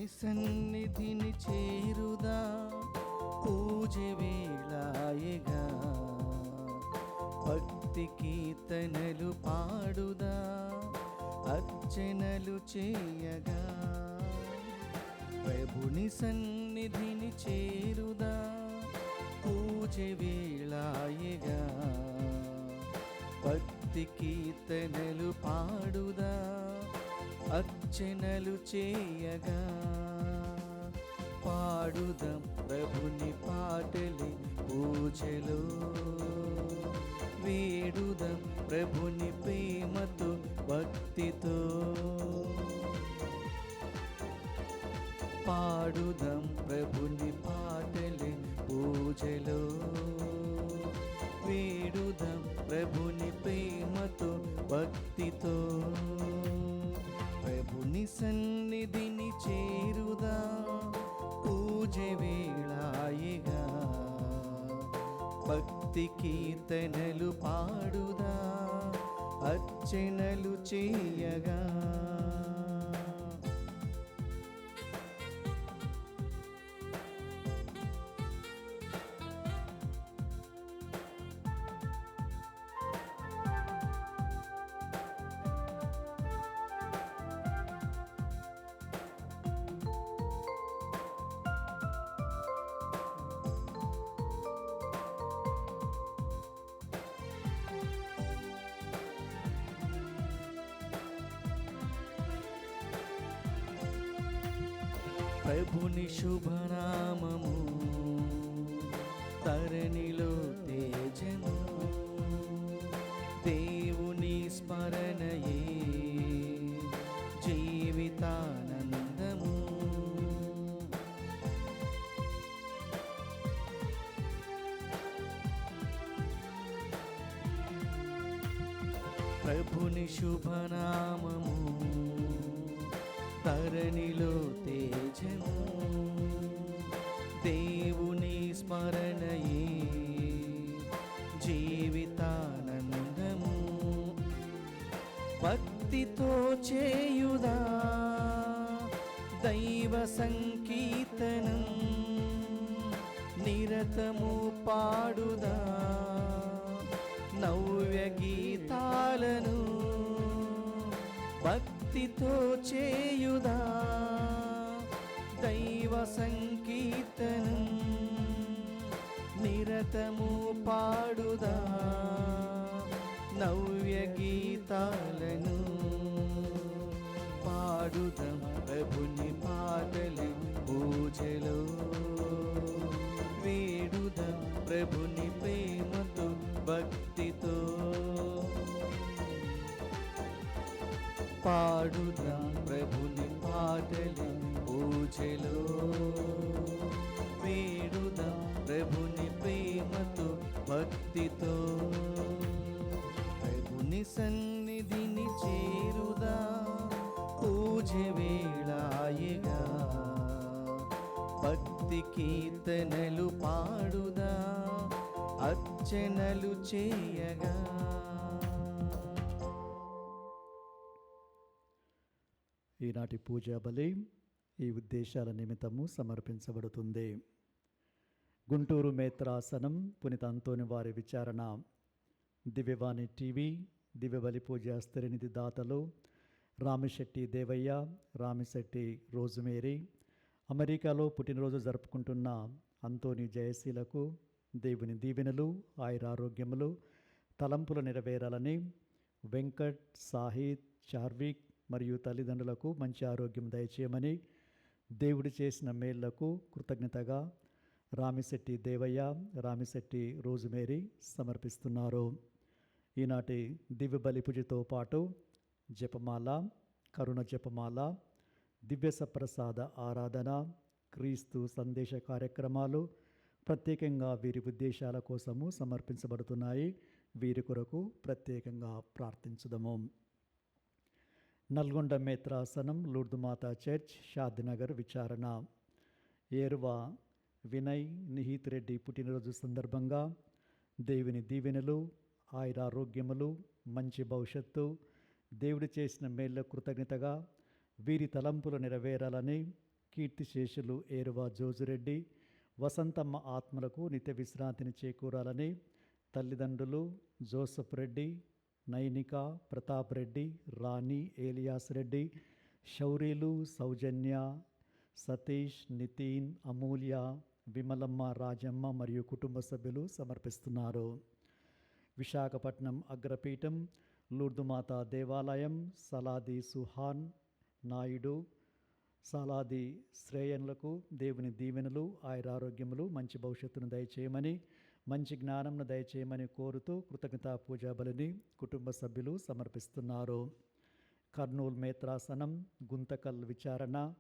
ప్రభుని సన్నిధిని చేరుదా, పూజ వేళాయగా భక్తి కీర్తనలు పాడుదా, అర్చనలు చేయగా. ప్రభుని సన్నిధిని చేరుదా, పూజ వేళాయగా భక్తి కీర్తనలు పాడుదా, అర్చనలు చేయగా. పాడుదాం ప్రభుని పాటలి పూజలో, వేడుదాం ప్రభుని ప్రేమతో భక్తితో. పాడుదాం ప్రభుని పాటలి పూజలో, వేడుదాం ప్రభుని ప్రేమతో భక్తితో. ప్రభుని సన్నిధిని చేరుదా, పూజ వేళాయగా భక్తి కీర్తనలు పాడుదా, అర్చనలు చేయగా. ప్రభుని శుభనామము తరణిలో తేజము, దేవుని స్మరణయే జీవితానందము. ప్రభుని శుభనామము తరణిలో తేజము, దేవుని స్మరణయే జీవితానందము. భక్తితో చేయుదా దైవ సంకీర్తనం, నిరతము పాడుదా నవ్య గీతాలను. భక్తితో చేయుదా దైవ సంకీర్తనం, నిరతము పాడుదా నవ్య గీతాలను. పాడుదాం ప్రభుని పాటలి పూజలో, వేడుదాం ప్రభుని ప్రేమతో భక్తితో. పాడుదాం ప్రభుని పాటలి పూజలో, వేడుదాం ప్రభుని ప్రేమతో భక్తితో. ప్రభుని సన్నిధిని చేరుదా, పూజ వేళాయగా భక్తి కీర్తనలు పాడుదా, అర్చనలు చేయగా. ఈనాటి పూజా బలి ఈ ఉద్దేశాల నిమిత్తము సమర్పించబడుతుంది. గుంటూరు మేత్రాసనం పునీత అంతోని వారి విచారణ, దివ్యవాణి టీవీ, దివ్యబలి పూజా స్థిరనిధి దాతలు రామిశెట్టి దేవయ్య, రామిశెట్టి రోజుమేరీ, అమెరికాలో పుట్టినరోజు జరుపుకుంటున్న అంతోని జయశీలకు దేవుని దీవెనలు, ఆయురారోగ్యములు, తలంపులు నెరవేరాలని, వెంకట్, సాహిద్, చార్విక్ మరియు తల్లిదండ్రులకు మంచి ఆరోగ్యం దయచేయమని, దేవుడు చేసిన మేళ్లకు కృతజ్ఞతగా రామిశెట్టి దేవయ్య, రామిశెట్టి రోజుమేరీ సమర్పిస్తున్నారు. ఈనాటి దివ్య బలి పూజతో పాటు జపమాల, కరుణ జపమాల, దివ్య సప్రసాద ఆరాధన, క్రీస్తు సందేశ కార్యక్రమాలు ప్రత్యేకంగా వీరి ఉద్దేశాల కోసము సమర్పించబడుతున్నాయి. వీరి కొరకు ప్రత్యేకంగా ప్రార్థించుదము. నల్గొండ మేత్రాసనం లూర్దుమాతా చర్చ్, షాద్నగర్ విచారణ, ఏర్వ వినయ్ నిహిత్ రెడ్డి పుట్టినరోజు సందర్భంగా దేవుని దీవెనలు, ఆయురారోగ్యములు, మంచి భవిష్యత్తు, దేవుడు చేసిన మేళ్ళ కృతజ్ఞతగా వీరి తలంపులు నెరవేరాలని, కీర్తిశేషులు ఏరువా జోజురెడ్డి, వసంతమ్మ ఆత్మలకు నిత్య విశ్రాంతిని చేకూరాలని తల్లిదండ్రులు జోసఫ్ రెడ్డి, నైనిక, ప్రతాప్ రెడ్డి, రాణి, ఏలియాస్ రెడ్డి, శౌరీలు, సౌజన్య, సతీష్, నితిన్, అమూల్య, విమలమ్మ, రాజమ్మ మరియు కుటుంబ సభ్యులు సమర్పిస్తున్నారు. విశాఖపట్నం అగ్రపీఠం లూర్దుమాత దేవాలయం సలాది సుహాన్ నాయుడు, సలాది శ్రేయన్లకు దేవుని దీవెనలు, ఆయురారోగ్యములు, మంచి భవిష్యత్తును దయచేయమని, మంచి జ్ఞానంను దయచేయమని కోరుతూ కృతజ్ఞతా పూజా బలిని కుటుంబ సభ్యులు సమర్పిస్తున్నారు. కర్నూలు మేత్రాసనం గుంతకల్ విచారణ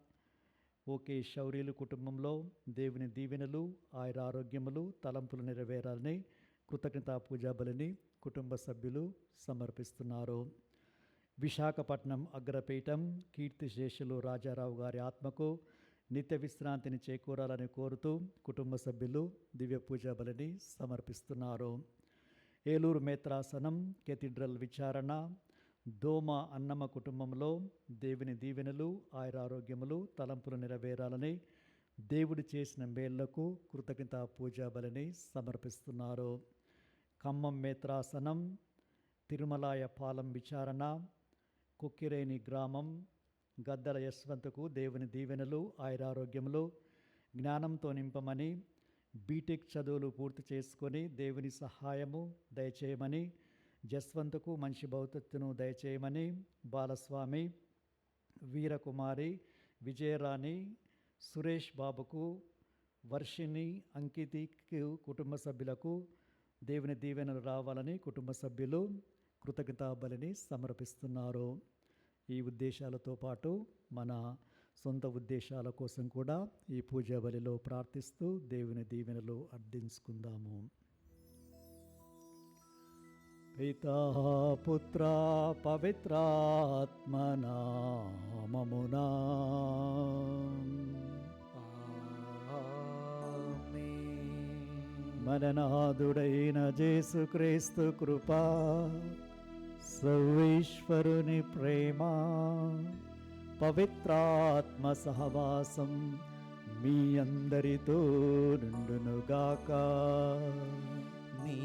ఓకే శౌర్యులు కుటుంబంలో దేవుని దీవెనలు, ఆయురారోగ్యములు, తలంపులు నెరవేరాలని కృతజ్ఞతా పూజా బలిని కుటుంబ సభ్యులు సమర్పిస్తున్నారు. విశాఖపట్నం అగ్రపీఠం కీర్తిశేషులు రాజారావు గారి ఆత్మకు నిత్య విశ్రాంతిని చేకూరాలని కోరుతూ కుటుంబ సభ్యులు దివ్య పూజా బలిని సమర్పిస్తున్నారు. ఏలూరు మేత్రాసనం కెథీడ్రల్ విచారణ దోమ అన్నమ్మ కుటుంబంలో దేవుని దీవెనలు, ఆయురారోగ్యములు, తలంపులు నెరవేరాలని దేవుడు చేసిన మేళ్లకు కృతజ్ఞతా పూజా బలిని సమర్పిస్తున్నారు. ఖమ్మం మేత్రాసనం తిరుమలాయ పాలెం విచారణ కుక్కిరేని గ్రామం గద్దల యశ్వంతకు దేవుని దీవెనలు, ఆయురారోగ్యములు, జ్ఞానంతో నింపమని, బీటెక్ చదువులు పూర్తి చేసుకొని దేవుని సహాయము దయచేయమని, జస్వంతకు మంచి భవిష్యత్తును దయచేయమని, బాలస్వామి, వీరకుమారి, విజయరాణి, సురేష్ బాబుకు, వర్షిణి, అంకితికి కుటుంబ సభ్యులకు దేవుని దీవెనలు రావాలని కుటుంబ సభ్యులు కృతజ్ఞతా బలిని సమర్పిస్తున్నారు. ఈ ఉద్దేశాలతో పాటు మన సొంత ఉద్దేశాల కోసం కూడా ఈ పూజా బలిలో ప్రార్థిస్తూ దేవుని దీవెనలు అర్థించుకుందాము. పితా పుత్ర పవిత్రాత్మ నామమునా మననాథుడైన యేసుక్రీస్తు కృప, సర్వేశ్వరుని ప్రేమ, పవిత్రాత్మ సహవాసం మీ అందరితో నుండునుగాక. నీ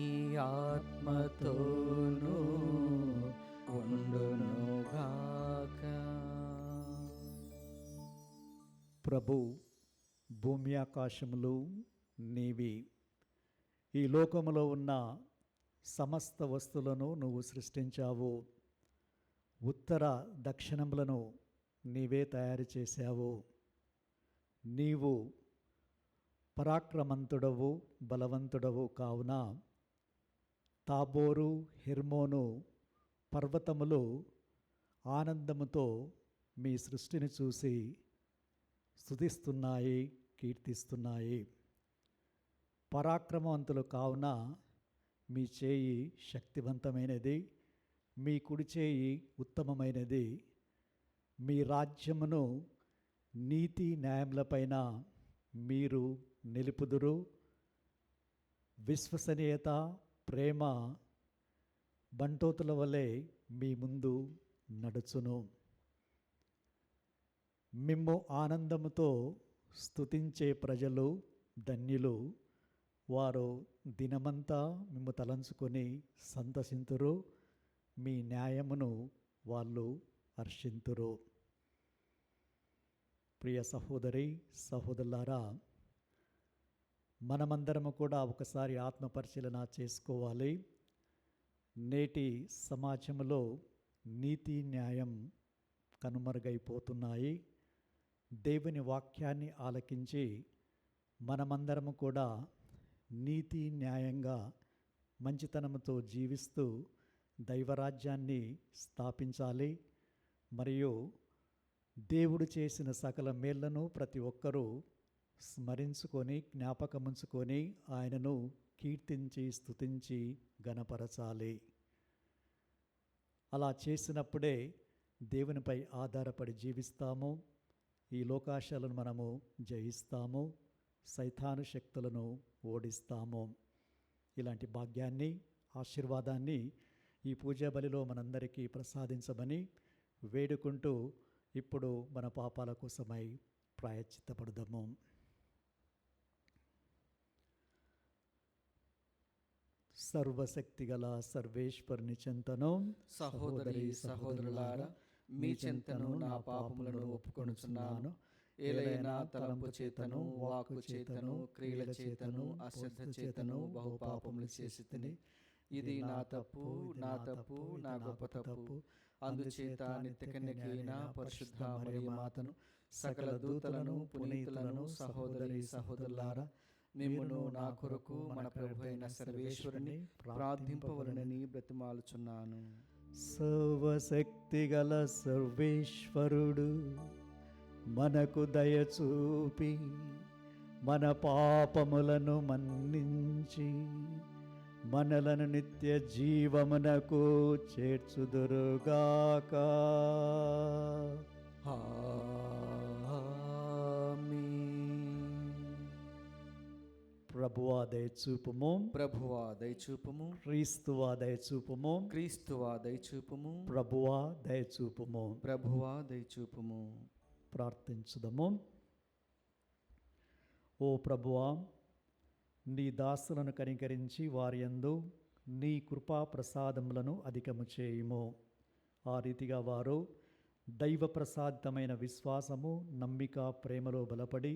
ఆత్మతోనూ ఉండునుగాక. ప్రభు, భూమి ఆకాశములు నీవి. ఈ లోకములో ఉన్న సమస్త వస్తువులను నువ్వు సృష్టించావు. ఉత్తర దక్షిణములను నీవే తయారు చేశావు. నీవు పరాక్రమంతుడవు, బలవంతుడవు కావున తాబోరు, హెర్మోను పర్వతములు ఆనందముతో మీ సృష్టిని చూసి స్తుతిస్తున్నాయి, కీర్తిస్తున్నాయి. పరాక్రమవంతులు కావున మీ చేయి శక్తివంతమైనది, మీ కుడి చేయి ఉత్తమమైనది. మీ రాజ్యమును నీతి న్యాయములపైన మీరు నిలుపుదురు. విశ్వసనీయత, ప్రేమ బంటోతుల వలె మీ ముందు నడుచును. మిమ్ము ఆనందముతో స్తుతించే ప్రజలు ధన్యులు. వారు దినమంతా మిమ్ము తలంచుకొని సంతసింతురు. మీ న్యాయమును వాళ్ళు హర్షింతురు. ప్రియ సహోదరి సహోదరులారా, మనమందరము కూడా ఒకసారి ఆత్మపరిశీలన చేసుకోవాలి. నేటి సమాజంలో నీతి న్యాయం కనుమరుగైపోతున్నాయి. దేవుని వాక్యాన్ని ఆలకించి మనమందరము కూడా నీతి న్యాయంగా మంచితనంతో జీవిస్తూ దైవరాజ్యాన్ని స్థాపించాలి. మరియు దేవుడు చేసిన సకల మేళ్లను ప్రతి ఒక్కరూ స్మరించుకొని, జ్ఞాపకముంచుకొని ఆయనను కీర్తించి, స్తుతించి గణపరచాలి. అలా చేసినప్పుడే దేవునిపై ఆధారపడి జీవిస్తాము. ఈ లోకాశాలను మనము జయిస్తాము, సైతాను శక్తులను ఓడిస్తాము. ఇలాంటి భాగ్యాన్ని, ఆశీర్వాదాన్ని ఈ పూజా బలిలో మనందరికీ ప్రసాదించమని వేడుకుంటూ ఇప్పుడు మన పాపాల కోసమై ప్రాయశ్చిత్తపడదాము. సర్వశక్తిగల సర్వేశ్వరుని చెంతను సహోదరి సహోదరులారా, మీ చెంతను నా పాపములను ఒప్పుకొనుచున్నాను. ఏలైనా తలంపు చేతను, వాక్కు చేతను, క్రియల చేతను, అశ్రద్ధ చేతను బహు పాపములు చేసి తిని, ఇది నా తప్పు, నా తప్పు, నా గొప్ప తప్పు. అందుచేత నిత్యకన్యకైన పరిశుద్ధ మరియ మాతను, సకల దూతలను, పునీతులను, సహోదరి సహోదరులారా, మిమ్మును నా కొరకు మన ప్రభు అయిన సర్వేశ్వరుని ప్రార్థింపవలనని బ్రతిమాలుచున్నాను. సర్వశక్తిగల సర్వేశ్వరుడు మనకు దయచూపి మన పాపములను మన్నించి మనలను నిత్య జీవమునకు చేర్చుదురుగాక. ప్రభువా దయచూపుము, ప్రభువా దయచూపుము, క్రీస్తువా దయచూపుము, క్రీస్తువా దయచూపుము, ప్రభువా దయచూపుము. ప్రభువా దయచూపుము. ప్రార్థించుదము. ఓ ప్రభువా, నీ దాసులను కనికరించి వారి యందు నీ కృపా ప్రసాదములను అధికము చేయుము. ఆ రీతిగా వారు దైవ ప్రసాదితమైన విశ్వాసము, నమ్మిక, ప్రేమలో బలపడి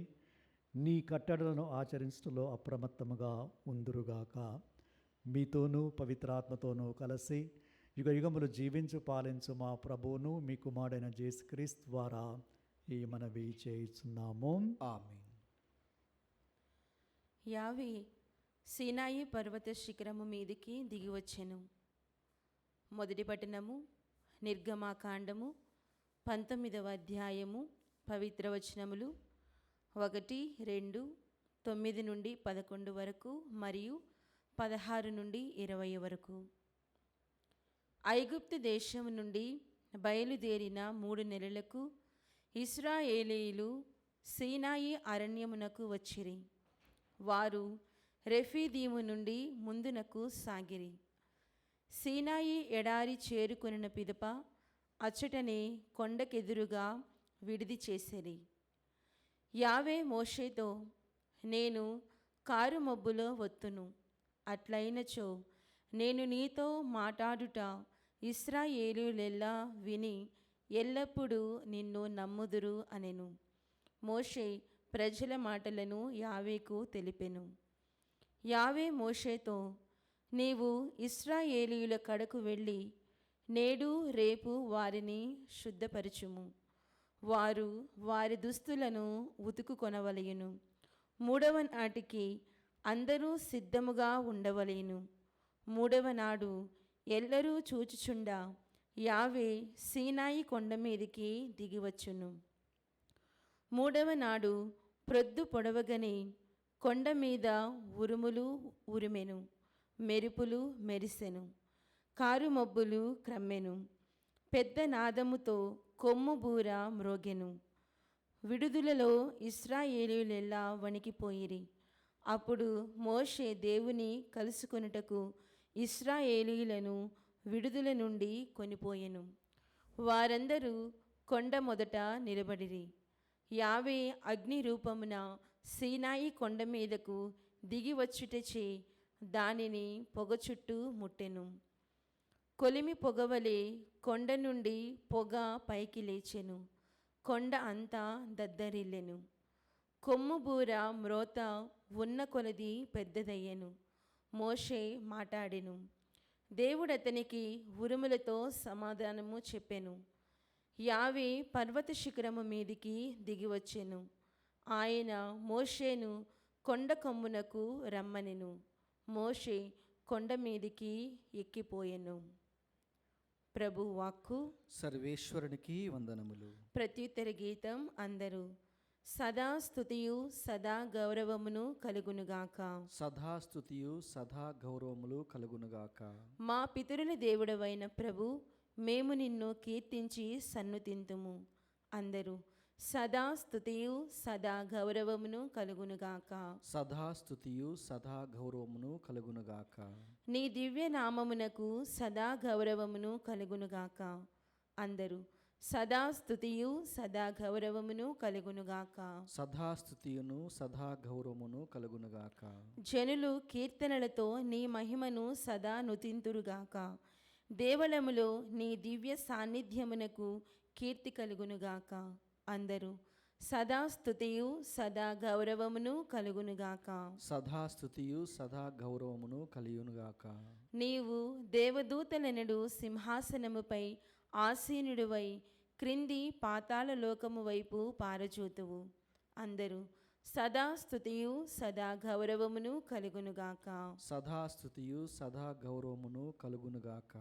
నీ కట్టడలను ఆచరించడంలో అప్రమత్తముగా ఉందురుగాక. మీతోనూ పవిత్రాత్మతోనూ కలిసి యుగ యుగములు జీవించు పాలించు మా ప్రభువును మీ కుమారుడైన యేసుక్రీస్తు ద్వారా ఈ మనవి చేయుచున్నాము. ఆమేన్. యావే సీనాయి పర్వత శిఖరము మీదికి దిగివచ్చెను. మొదటి పట్టణము నిర్గమాకాండము 19వ అధ్యాయము పవిత్ర వచనములు 1, 2, 9 నుండి 11 వరకు మరియు 16 నుండి 20 వరకు. ఐగుప్తు దేశము నుండి బయలుదేరిన 3 నెలలకు ఇశ్రాయేలీయులు సీనాయి అరణ్యమునకు వచ్చిరి. వారు రెఫీదీము నుండి ముందునకు సాగిరి. సీనాయి ఎడారి చేరుకొనిన పిదప అచ్చటనే కొండకెదురుగా విడిది చేసిరి. యావే మోషేతో, నేను కారు మబ్బులో వత్తును, అట్లయినచో నేను నీతో మాట్లాడుట ఇశ్రాయేలీయులెల్లా విని ఎల్లప్పుడూ నిన్ను నమ్ముదురు అనెను. మోషే ప్రజల మాటలను యావేకు తెలిపెను. యావే మోషేతో, నీవు ఇశ్రాయేలీయుల కడకు వెళ్ళి నేడు రేపు వారిని శుద్ధపరచుము. వారు వారి దుస్తులను ఉతుకుకొనవలెను. 3వ నాటికి అందరూ సిద్ధముగా ఉండవలెను. 3వ నాడు ఎల్లరూ చూచుచుండా యావే సీనాయి కొండ మీదికి దిగివచ్చును. 3వ నాడు ప్రొద్దు పొడవగనే కొండ మీద ఉరుములు ఉరిమెను, మెరుపులు మెరిసెను, కారు మబ్బులు క్రమ్మెను, పెద్ద నాదముతో కొమ్ము బూర మ్రోగెను. విడుదలలో ఇశ్రాయేలీయులెల్లా వణికిపోయిరి. అప్పుడు మోషే దేవుని కలుసుకొనుటకు ఇశ్రాయేలీయులను విడుదల నుండి కొనిపోయెను. వారందరూ కొండ మొదట నిలబడిరి. యావే అగ్ని రూపమున సీనాయి కొండ మీదకు దిగి వచ్చుటచే దానిని పొగ చుట్టూ ముట్టెను. కొలిమి పొగవలే కొండ నుండి పొగ పైకి లేచెను. కొండ అంతా దద్దరిల్లెను. కొమ్ము బూర మ్రోత ఉన్న కొలది పెద్దదయ్యెను. మోషే మాట్లాడెను. దేవుడతనికి ఉరుములతో సమాధానము చెప్పెను. యావే పర్వత శిఖరము మీదికి దిగివచ్చెను. ఆయన మోషేను కొండ కొమ్మునకు రమ్మనెను. మోషే కొండ మీదికి ఎక్కిపోయెను. ప్రభు వాక్కు. సర్వేశ్వరునికి వందనములు. ప్రత్యుత్తర గీతం అందరూ. సదా స్తుతియు సదా గౌరవమును కలుగునుగాక. సదా స్తుతియు సదా గౌరవములు కలుగునుగాక. మా పితరుల దేవుడవైన ప్రభు, మేము నిన్ను కీర్తించి సన్నుతింతుము. అందరూ సదా స్తుతియు సదా గౌరవమును కలుగునుగాక. సదా స్తుతియు సదా గౌరవమును కలుగునుగాక. నీ దివ్య నామమునకు సదా గౌరవమును కలుగునుగాక. అందరూ సదా స్తుతియు సదా గౌరవమును కలుగునుగాక. సదాస్థుతియును సదా గౌరవమును కలుగునుగాక. జనులు కీర్తనలతో నీ మహిమను సదా నుతింతురుగాక. దేవలములో నీ దివ్య సాన్నిధ్యమునకు కీర్తి కలుగునుగాక. అందరూ సదా స్తుతియు సదా గౌరవమును కలుగునుగాక. సదాస్థుతియు సదా గౌరవమును కలియునుగాక. నీవు దేవదూతలనడు సింహాసనముపై ఆసీనుడివై క్రింది పాతాళ లోకము వైపు పారచూతువు. అందరూ సదా స్తుతియు సదా గౌరవమును కలుగునుగాక. సదాస్థుతియు సదా గౌరవమును కలుగునుగాక.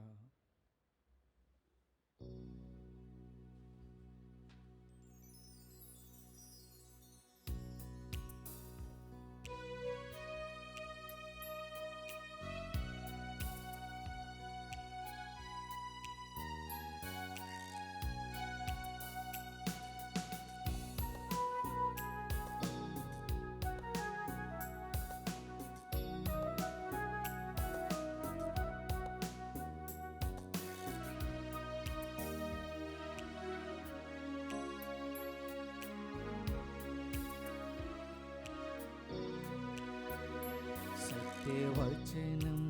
సత్యవచనం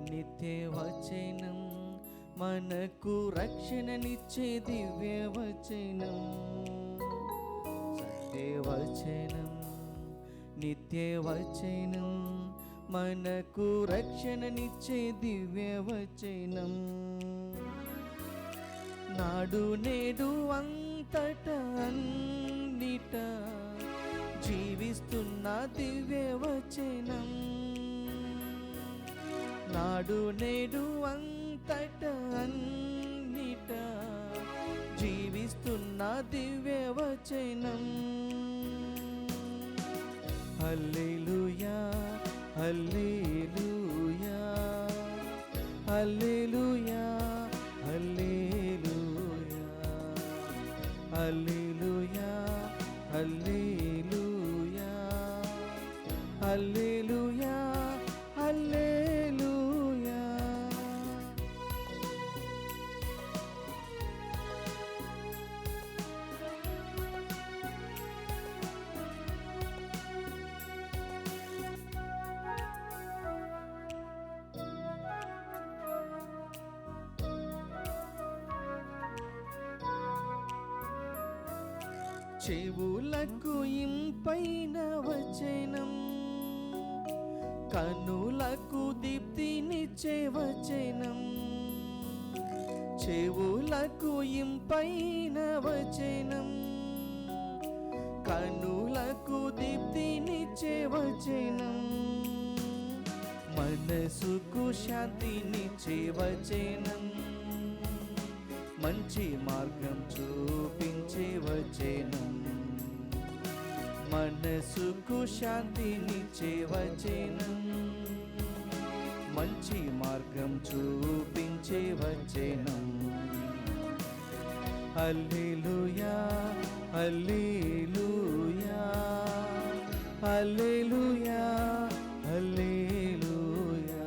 నిత్యవచనం మనకు రక్షణనిచ్చే దివ్యవచనం. సత్యవచనం నిత్యవచనం మనకు రక్షణనిచ్చే దివ్యవచనం. నాడు నేడు అంతటా అన్నిట జీవిస్తున్న దివ్యవచనం. నాడు నేడు అంతటా అన్నిట జీవిస్తున్న దివ్యవచనం. హల్లెలూయా హల్లెలూయా హల్లెలూయా హల్లెలూయా హల్లెలూయా హల్లెలూయా హల్లెలూయా హల్లెలూయా. చెవులకు ఇంపైన వచనం, కనులకు దీప్తినిచ్చే వచనం. చెవులకు ఇంపైన వచనం, కనులకు దీప్తినిచ్చే వచనం. మనసుకు శాంతినిచ్చే వచనం, మంచి మార్గం చూపించే వచనం. మనసుకు శాంతినిచ్చే వచనం, మంచి మార్గం చూపించే వచనం. హల్లెలూయా హల్లెలూయా హల్లెలూయా హల్లెలూయా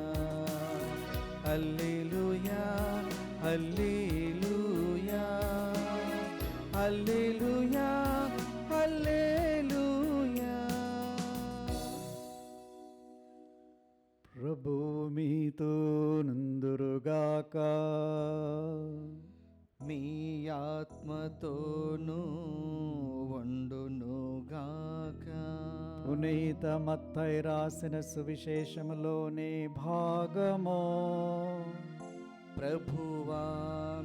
హల్లెలూయా హల్లెలూయా హల్లెలూయా హల్లెలూయా. ప్రభు మీతో నుందురుగాక. మీ ఆత్మతోనూ వండునుగాక. పునీత మత్తయి రాసిన సువిశేషములోని భాగము. ప్రభువా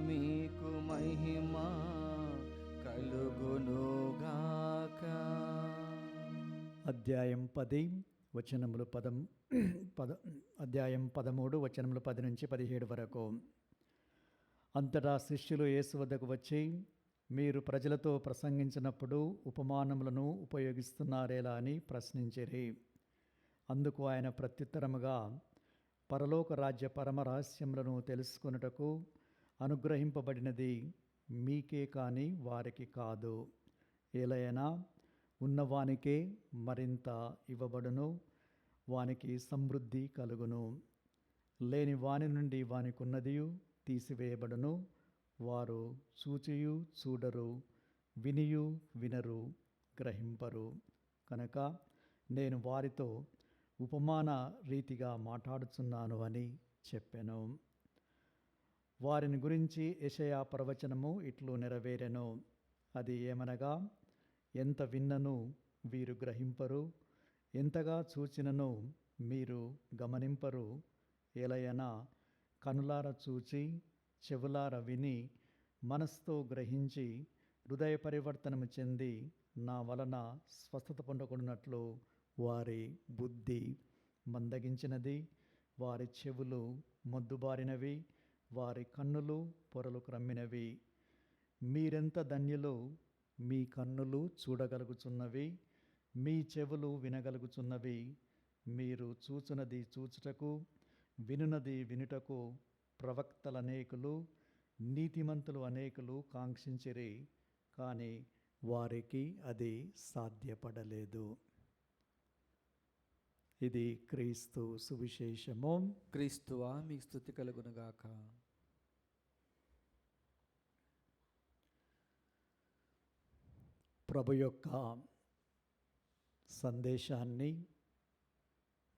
మీకు మహిమ కలుగునుగాక. అధ్యాయం 10 వచనములు 13 వచనములు 10 నుంచి 17 వరకు. అంతటా శిష్యులు యేసు వద్దకు వచ్చి, మీరు ప్రజలతో ప్రసంగించినప్పుడు ఉపమానములను ఉపయోగిస్తున్నారేలా అని ప్రశ్నించిరి. అందుకు ఆయన ప్రత్యుత్తరముగా, పరలోక రాజ్య పరమ రహస్యములను తెలుసుకొనుటకు అనుగ్రహింపబడినది మీకే కాని వారికి కాదు. ఏలైనా ఉన్నవానికే మరింత ఇవ్వబడును, వానికి సమృద్ధి కలుగును. లేని వాని నుండి వానికున్నదియు తీసివేయబడును, వారు చూచియు చూడరు, వినియు వినరు, గ్రహింపరు. కనుక నేను వారితో ఉపమాన రీతిగా మాట్లాడుచున్నాను అని చెప్పెను. వారిని గురించి యెషయా ప్రవచనము ఇట్లు నెరవేరెను. అది ఏమనగా, ఎంత విన్నను వీరు గ్రహింపరు, ఎంతగా చూచినను మీరు గమనింపరు. ఎలయన కనులార చూచి, చెవులార విని, మనస్సుతో గ్రహించి, హృదయ పరివర్తనము చెంది నా వలన స్వస్థత పొందకున్నట్లు వారి బుద్ధి మందగించినది, వారి చెవులు మొద్దుబారినవి, వారి కన్నులు పొరలు క్రమ్మినవి. మీరెంత ధన్యులు! మీ కన్నులు చూడగలుగుచున్నవి, మీ చెవులు వినగలుగుచున్నవి. మీరు చూచునది చూచుటకు, వినునది వినుటకు ప్రవక్తలనేకులు, నీతిమంతులు అనేకులు కాంక్షించిరి, కానీ వారికి అది సాధ్యపడలేదు. ఇది క్రీస్తు సువిశేషము. క్రీస్తువా మీకు స్తుతి కలుగునుగాక. ప్రభు యొక్క సందేశాన్ని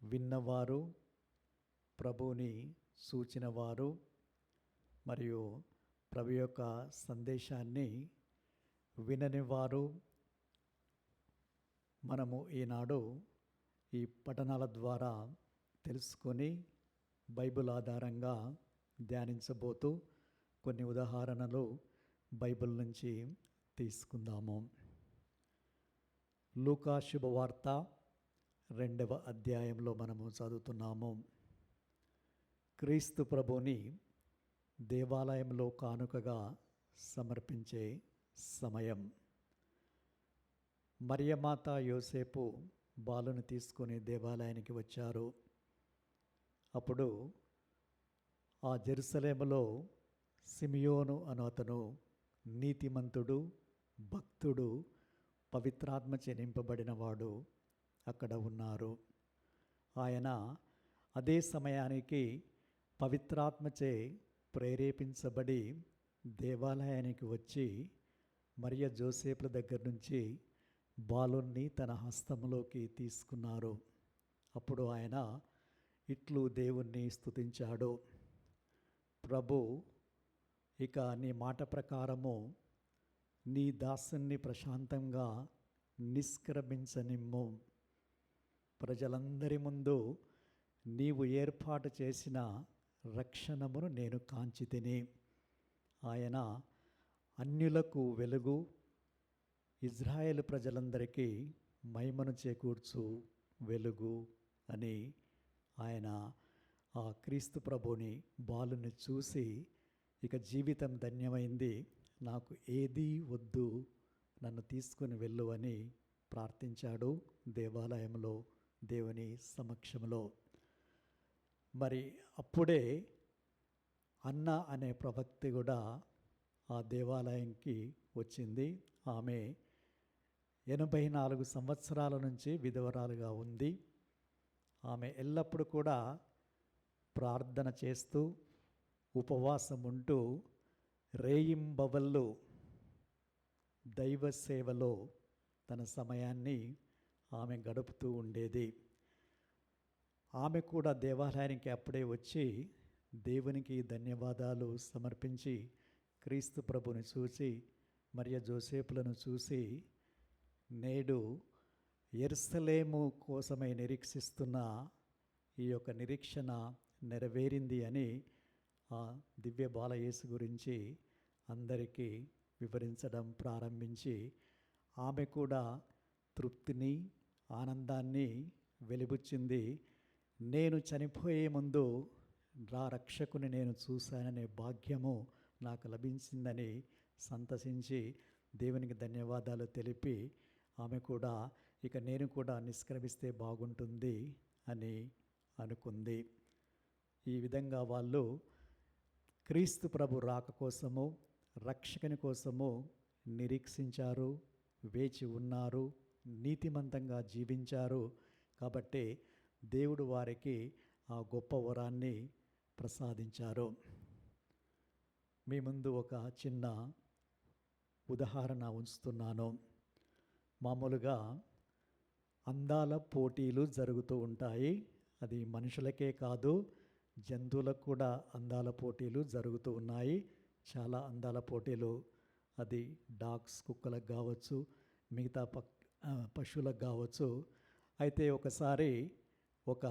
విన్నవారు, ప్రభుని సూచినవారు మరియు ప్రభు యొక్క సందేశాన్ని విననివారు మనము ఈనాడు ఈ పఠనాల ద్వారా తెలుసుకొని బైబిల్ ఆధారంగా ధ్యానించబోతూ కొన్ని ఉదాహరణలు బైబిల్ నుంచి తీసుకుందాము. లూకా శుభవార్త 2వ అధ్యాయంలో మనము చదువుతున్నాము. క్రీస్తు ప్రభుని దేవాలయంలో కానుకగా సమర్పించే సమయం. మరియమాత యోసేపు బాలుని తీసుకొని దేవాలయానికి వచ్చారు. అప్పుడు ఆ జెరూసలేములో సిమియోను అను అతను నీతిమంతుడు, భక్తుడు, పవిత్రాత్మచే నింపబడినవాడు అక్కడ ఉన్నారు. ఆయన అదే సమయానికి పవిత్రాత్మచే ప్రేరేపించబడి దేవాలయానికి వచ్చి మరియ జోసేపుల దగ్గర నుంచి బాలుని తన హస్తంలోకి తీసుకున్నారు. అప్పుడు ఆయన ఇట్లు దేవుణ్ణి స్తుతించాడు: ప్రభు, ఇక నీ మాట ప్రకారము నీ దాసుని ప్రశాంతంగా నిష్క్రమించనిమ్ము. ప్రజలందరి ముందు నీవు ఏర్పాటు చేసిన రక్షణమును నేను కాంచితిని. ఆయన అన్యులకు వెలుగు, ఇజ్రాయేలు ప్రజలందరికీ మహిమను చేకూర్చు వెలుగు అని ఆయన ఆ క్రీస్తు ప్రభుని బాలుని చూసి, ఇక జీవితం ధన్యమైంది, నాకు ఏదీ వద్దు, నన్ను తీసుకుని వెళ్ళు అని ప్రార్థించాడు దేవాలయంలో, దేవుని సమక్షంలో. మరి అప్పుడే అన్న అనే ప్రవక్త కూడా ఆ దేవాలయంకి వచ్చింది. ఆమె 84 సంవత్సరాల నుంచి విధవరాలుగా ఉంది. ఆమె ఎల్లప్పుడూ కూడా ప్రార్థన చేస్తూ, ఉపవాసం ఉంటూ, రేయింబవళ్ళు దైవ సేవలో తన సమయాన్ని ఆమె గడుపుతూ ఉండేది. ఆమె కూడా దేవాలయానికి అప్పుడే వచ్చి దేవునికి ధన్యవాదాలు సమర్పించి, క్రీస్తు ప్రభుని చూసి, మరియ జోసేపులను చూసి, నేడు యెరూషలేము కోసమై నిరీక్షిస్తున్న ఈ యొక్క నిరీక్షణ నెరవేరింది అని ఆ దివ్య బాలయేసు గురించి అందరికీ వివరించడం ప్రారంభించి, ఆమె కూడా తృప్తిని, ఆనందాన్ని వెలిబుచ్చింది. నేను చనిపోయే ముందు రక్షకుని నేను చూశాననే భాగ్యము నాకు లభించిందని సంతసించి దేవునికి ధన్యవాదాలు తెలిపి, ఆమె కూడా ఇక నేను కూడా నిష్క్రమిస్తే బాగుంటుంది అని అనుకుంది. ఈ విధంగా వాళ్ళు క్రీస్తు ప్రభు రాక కోసము, రక్షకుని కోసము నిరీక్షించారు, వేచి ఉన్నారు, నీతిమంతంగా జీవించారు. కాబట్టి దేవుడు వారికి ఆ గొప్ప వరాన్ని ప్రసాదించారు. మీ ముందు ఒక చిన్న ఉదాహరణ ఉంచుతున్నాను. మామూలుగా అందాల పోటీలు జరుగుతూ ఉంటాయి. అది మనుషులకే కాదు, జంతువులకు కూడా అందాల పోటీలు జరుగుతూ ఉన్నాయి. చాలా అందాల పోటీలు, అది డాగ్స్, కుక్కలకు కావచ్చు, మిగతా పశువులకు కావచ్చు. అయితే ఒకసారి ఒక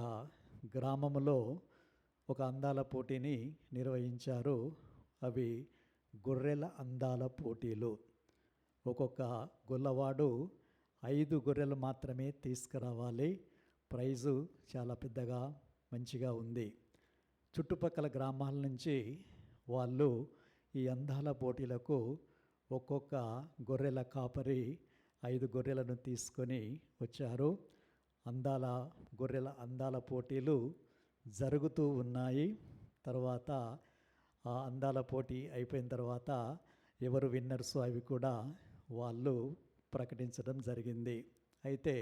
గ్రామంలో ఒక అందాల పోటీని నిర్వహించారు. అవి గొర్రెల అందాల పోటీలు. ఒక్కొక్క గొల్లవాడు 5 గొర్రెలు మాత్రమే తీసుకురావాలి. ప్రైజు చాలా పెద్దగా మంచిగా ఉంది. చుట్టుపక్కల గ్రామాల నుంచి వాళ్ళు ఈ అందాల పోటీలకు ఒక్కొక్క గొర్రెల కాపరి 5 గొర్రెలను తీసుకొని వచ్చారు. గొర్రెల అందాల పోటీలు జరుగుతూ ఉన్నాయి. తర్వాత ఆ అందాల పోటీ అయిపోయిన తర్వాత ఎవరు విన్నర్స్ అవి కూడా వాళ్ళు ప్రకటించడం జరిగింది. అయితే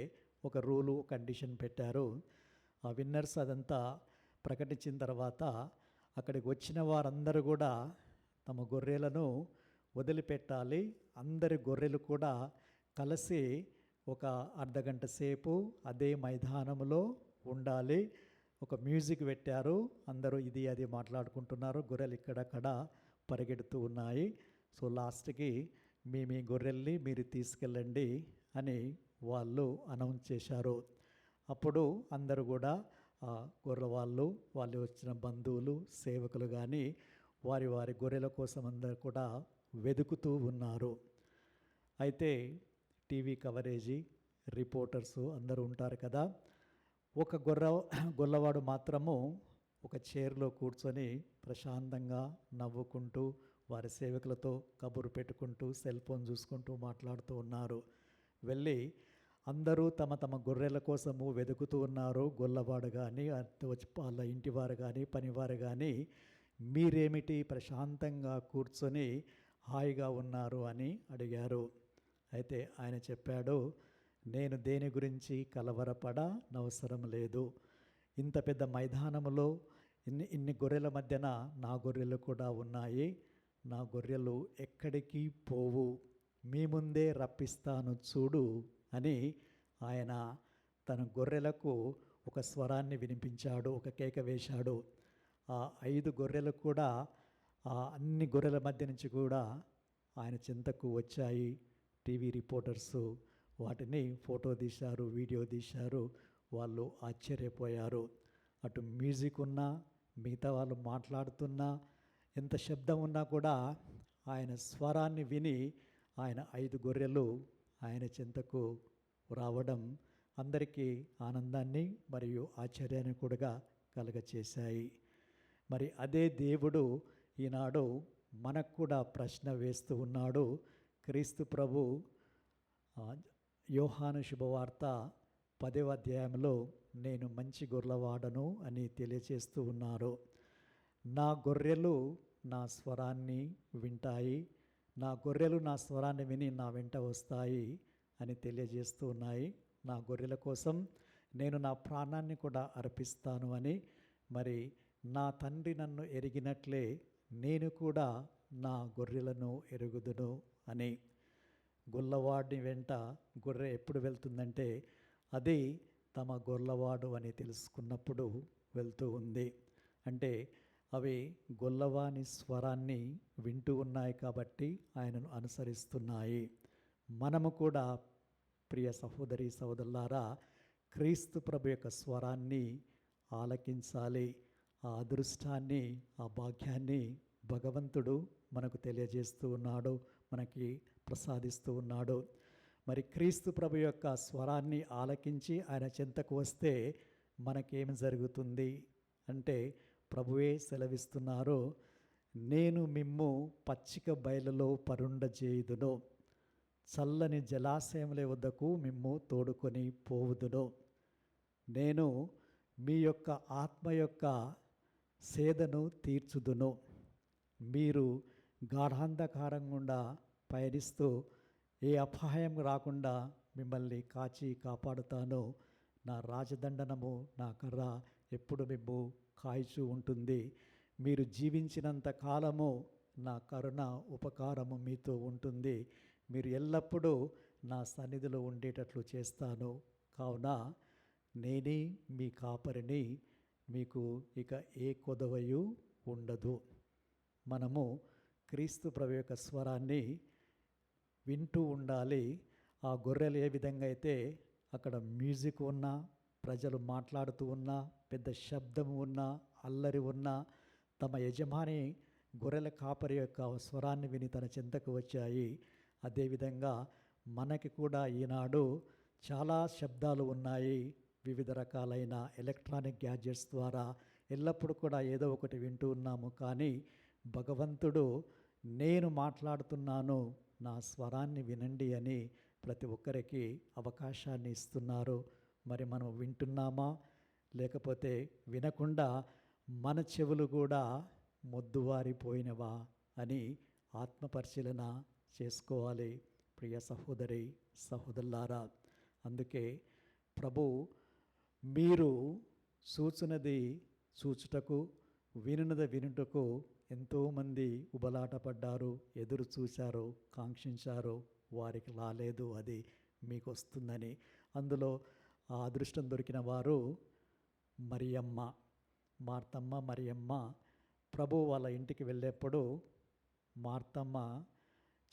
ఒక రూలు, కండిషన్ పెట్టారు. ఆ విన్నర్స్ అదంతా ప్రకటించిన తర్వాత అక్కడికి వచ్చిన వారందరూ కూడా తమ గొర్రెలను వదిలిపెట్టాలి. అందరి గొర్రెలు కూడా కలిసి ఒక అర్ధగంట సేపు అదే మైదానంలో ఉండాలి. ఒక మ్యూజిక్ పెట్టారు. అందరూ ఇది అది మాట్లాడుకుంటున్నారు. గొర్రెలు ఇక్కడక్కడ పరిగెడుతూ ఉన్నాయి. సో లాస్ట్కి మీ గొర్రెల్ని మీరు తీసుకెళ్ళండి అని వాళ్ళు అనౌన్స్ చేశారు. అప్పుడు అందరూ కూడా గొర్రె వాళ్ళు వచ్చిన బంధువులు, సేవకులు కానీ వారి గొర్రెల కోసం అందరూ కూడా వెతుకుతూ ఉన్నారు. అయితే టీవీ కవరేజీ, రిపోర్టర్సు అందరూ ఉంటారు కదా. ఒక గొల్లవాడు మాత్రము ఒక చైర్లో కూర్చొని ప్రశాంతంగా నవ్వుకుంటూ వారి సేవకులతో కబురు పెట్టుకుంటూ సెల్ ఫోన్ చూసుకుంటూ మాట్లాడుతూ ఉన్నారు. వెళ్ళి అందరూ తమ తమ గొర్రెల కోసము వెతుకుతూ ఉన్నారు. గొల్లవాడు కానీ, వచ్చి వాళ్ళ ఇంటివారు కానీ, పనివారు కానీ, మీరేమిటి ప్రశాంతంగా కూర్చొని హాయిగా ఉన్నారు అని అడిగారు. అయితే ఆయన చెప్పాడు, నేను దేని గురించి కలవరపడనవసరం లేదు. ఇంత పెద్ద మైదానంలో ఇన్ని గొర్రెల మధ్యన నా గొర్రెలు కూడా ఉన్నాయి. నా గొర్రెలు ఎక్కడికి పోవు, మీ ముందే రప్పిస్తాను చూడు అని ఆయన తన గొర్రెలకు ఒక స్వరాన్ని వినిపించాడు, ఒక కేక వేశాడు. ఆ 5 గొర్రెలు కూడా అన్ని గొర్రెల మధ్య నుంచి కూడా ఆయన చెంతకు వచ్చాయి. టీవీ రిపోర్టర్సు వాటిని ఫోటో తీశారు, వీడియో తీశారు. వాళ్ళు ఆశ్చర్యపోయారు. అటు మ్యూజిక్ ఉన్నా, మిగతా వాళ్ళు మాట్లాడుతున్నా, ఎంత శబ్దం ఉన్నా కూడా ఆయన స్వరాన్ని విని ఆయన 5 గొర్రెలు ఆయన చెంతకు రావడం అందరికీ ఆనందాన్ని మరియు ఆశ్చర్యాన్ని కూడా కలుగచేశాయి. మరి అదే దేవుడు ఈనాడు మనకు కూడా ప్రశ్న వేస్తూ ఉన్నాడు. క్రీస్తు ప్రభు యోహాను శుభవార్త 10వ అధ్యాయంలో నేను మంచి గొర్రెవాడను అని తెలియచేస్తూ ఉన్నారు. నా గొర్రెలు నా స్వరాన్ని వింటాయి, నా గొర్రెలు నా స్వరాన్ని విని నా వెంట వస్తాయి అని తెలియజేస్తూ ఉన్నాయి. నా గొర్రెల కోసం నేను నా ప్రాణాన్ని కూడా అర్పిస్తాను అని, మరి నా తండ్రి నన్ను ఎరిగినట్లే నేను కూడా నా గొర్రెలను ఎరుగుదును అని. గొల్లవాడిని వెంట గొర్రె ఎప్పుడు వెళ్తుందంటే అది తమ గొల్లవాడు అని తెలుసుకున్నప్పుడు వెళ్తూ ఉంది. అంటే అవి గొల్లవాని స్వరాన్ని వింటూ ఉన్నాయి కాబట్టి ఆయనను అనుసరిస్తున్నాయి. మనము కూడా ప్రియ సహోదరి సహోదరులారా, క్రీస్తు ప్రభు యొక్క స్వరాన్ని ఆలకించాలి. ఆ అదృష్టాన్ని, ఆ భాగ్యాన్ని భగవంతుడు మనకు తెలియజేస్తూ ఉన్నాడు, మనకి ప్రసాదిస్తూ ఉన్నాడు. మరి క్రీస్తు ప్రభు యొక్క స్వరాన్ని ఆలకించి ఆయన చెంతకు వస్తే మనకేమి జరుగుతుంది అంటే ప్రభువే సెలవిస్తున్నారు, నేను మిమ్ము పచ్చిక బయలులో పరుండజేయుదును, చల్లని జలాశయముల వద్దకు మిమ్ము తోడుకొని పోవుదును. నేను మీ యొక్క ఆత్మ యొక్క సేదను తీర్చుదును. మీరు గాఢాంధకారం గుండా పయనిస్తూ ఏ అపాయం రాకుండా మిమ్మల్ని కాచి కాపాడుతాను. నా రాజదండనము, నా కర్ర ఎప్పుడు మిమ్ము కాయిచూ ఉంటుంది. మీరు జీవించినంత కాలము నా కరుణ ఉపకారము మీతో ఉంటుంది. మీరు ఎల్లప్పుడూ నా సన్నిధిలో ఉండేటట్లు చేస్తాను. కావున నేనే మీ కాపరిని, మీకు ఇక ఏ కొదవయు ఉండదు. మనము క్రీస్తు ప్రభు యొక్క స్వరాన్ని వింటూ ఉండాలి. ఆ గొర్రెలు ఏ విధంగా అయితే అక్కడ మ్యూజిక్ ఉన్నా, ప్రజలు మాట్లాడుతూ ఉన్నా, పెద్ద శబ్దం ఉన్నా, అల్లరి ఉన్నా, తమ యజమాని గొర్రెల కాపరి యొక్క స్వరాన్ని విని తన చెంతకు వచ్చాయి. అదేవిధంగా మనకి కూడా ఈనాడు చాలా శబ్దాలు ఉన్నాయి. వివిధ రకాలైన ఎలక్ట్రానిక్ గ్యాడ్జెట్స్ ద్వారా ఎల్లప్పుడూ కూడా ఏదో ఒకటి వింటూ ఉన్నాము. కానీ భగవంతుడు నేను మాట్లాడుతున్నాను, నా స్వరాన్ని వినండి అని ప్రతి ఒక్కరికి అవకాశాన్ని ఇస్తున్నారు. మరి మనం వింటున్నామా, లేకపోతే వినకుండా మన చెవులు కూడా మొద్దువారిపోయినవా అని ఆత్మపరిశీలన చేసుకోవాలి. ప్రియ సహోదరి సహోదరులారా, అందుకే ప్రభు మీరు చూచునది చూచుటకు, వినున్నది వినుటకు ఎంతోమంది ఉబలాట పడ్డారు, ఎదురు చూశారు, కాంక్షించారు, వారికి రాలేదు, అది మీకు వస్తుందని. అందులో ఆ అదృష్టం దొరికిన వారు మరియమ్మ, మార్తమ్మ, మరియమ్మ. ప్రభు వాళ్ళ ఇంటికి వెళ్ళేప్పుడు మార్తమ్మ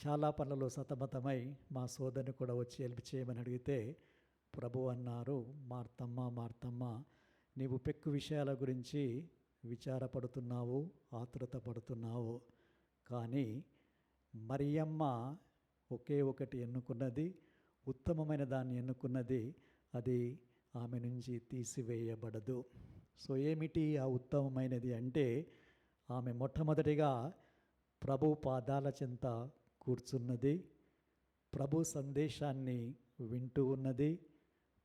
చాలా పనులలో సతమతమై మా సోదరుని కూడా వచ్చి హెల్ప్ చేయమని అడిగితే ప్రభు అన్నారు, మార్తమ్మ, మార్తమ్మ, నీవు పెక్కు విషయాల గురించి విచారపడుతున్నావు, ఆతురత పడుతున్నావు. కానీ మరియమ్మ ఒకే ఒకటి ఎన్నుకున్నది, ఉత్తమమైన దాన్ని ఎన్నుకున్నది, అది ఆమె నుంచి తీసివేయబడదు. సో ఏమిటి ఆ ఉత్తమమైనది అంటే, ఆమె మొట్టమొదటిగా ప్రభు పాదాల చెంత కూర్చున్నది, ప్రభు సందేశాన్ని వింటూ ఉన్నది,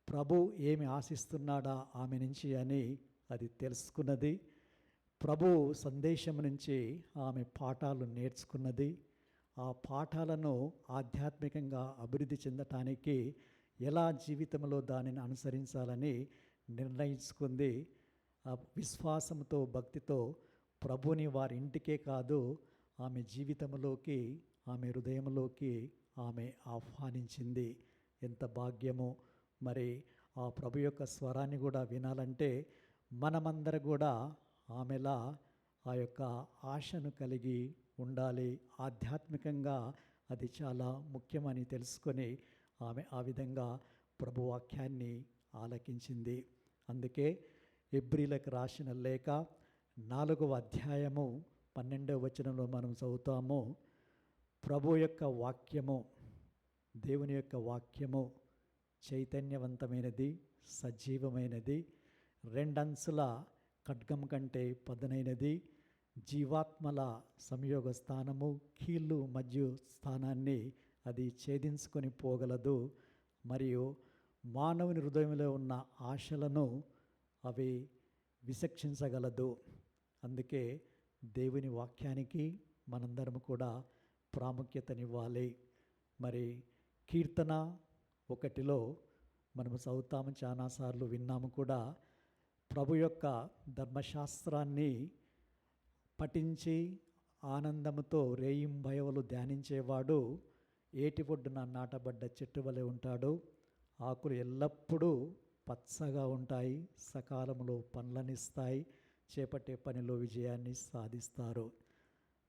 ప్రభు ఏమి ఆశిస్తున్నాడా ఆమె నుంచి అని అది తెలుసుకున్నది, ప్రభు సందేశం నుంచి ఆమె పాఠాలు నేర్చుకున్నది, ఆ పాఠాలను ఆధ్యాత్మికంగా అభివృద్ధి చెందటానికి ఎలా జీవితంలో దానిని అనుసరించాలని నిర్ణయించుకుంది. ఆ విశ్వాసంతో, భక్తితో ప్రభుని వారి ఇంటికే కాదు, ఆమె జీవితంలోకి, ఆమె హృదయంలోకి ఆమె ఆహ్వానించింది. ఎంత భాగ్యమో! మరి ఆ ప్రభు యొక్క స్వరాన్ని కూడా వినాలంటే మనమందరం కూడా ఆమెలా ఆ యొక్క ఆశను కలిగి ఉండాలి. ఆధ్యాత్మికంగా అది చాలా ముఖ్యమని తెలుసుకొని ఆమె ఆ విధంగా ప్రభు వాక్యాన్ని ఆలకించింది. అందుకే హెబ్రీలకు రాసిన లేఖ 4వ అధ్యాయము 12వ వచనంలో మనం చదువుతాము, ప్రభు యొక్క వాక్యము, దేవుని యొక్క వాక్యము చైతన్యవంతమైనది, సజీవమైనది, రెండంచుల ఖడ్గం కంటే పదునైనది, జీవాత్మల సంయోగ స్థానము, కీళ్ళు మధ్య స్థానాన్ని అది ఛేదించుకొని పోగలదు, మరియు మానవుని హృదయంలో ఉన్న ఆశలను అవి విచక్షించగలదు. అందుకే దేవుని వాక్యానికి మనందరం కూడా ప్రాముఖ్యతనివ్వాలి. మరి కీర్తన 1లో మనము చదువుతాము, చాలాసార్లు విన్నాము కూడా, ప్రభు యొక్క ధర్మశాస్త్రాన్ని పఠించి ఆనందముతో రేయింబయవలు ధ్యానించేవాడు ఏటి ఒడ్డున నాటబడ్డ చెట్టు వలె ఉంటాడు. ఆకులు ఎల్లప్పుడూ పచ్చగా ఉంటాయి, సకాలంలో పండ్లనిస్తాయి, చేపట్టే పనిలో విజయాన్ని సాధిస్తారు.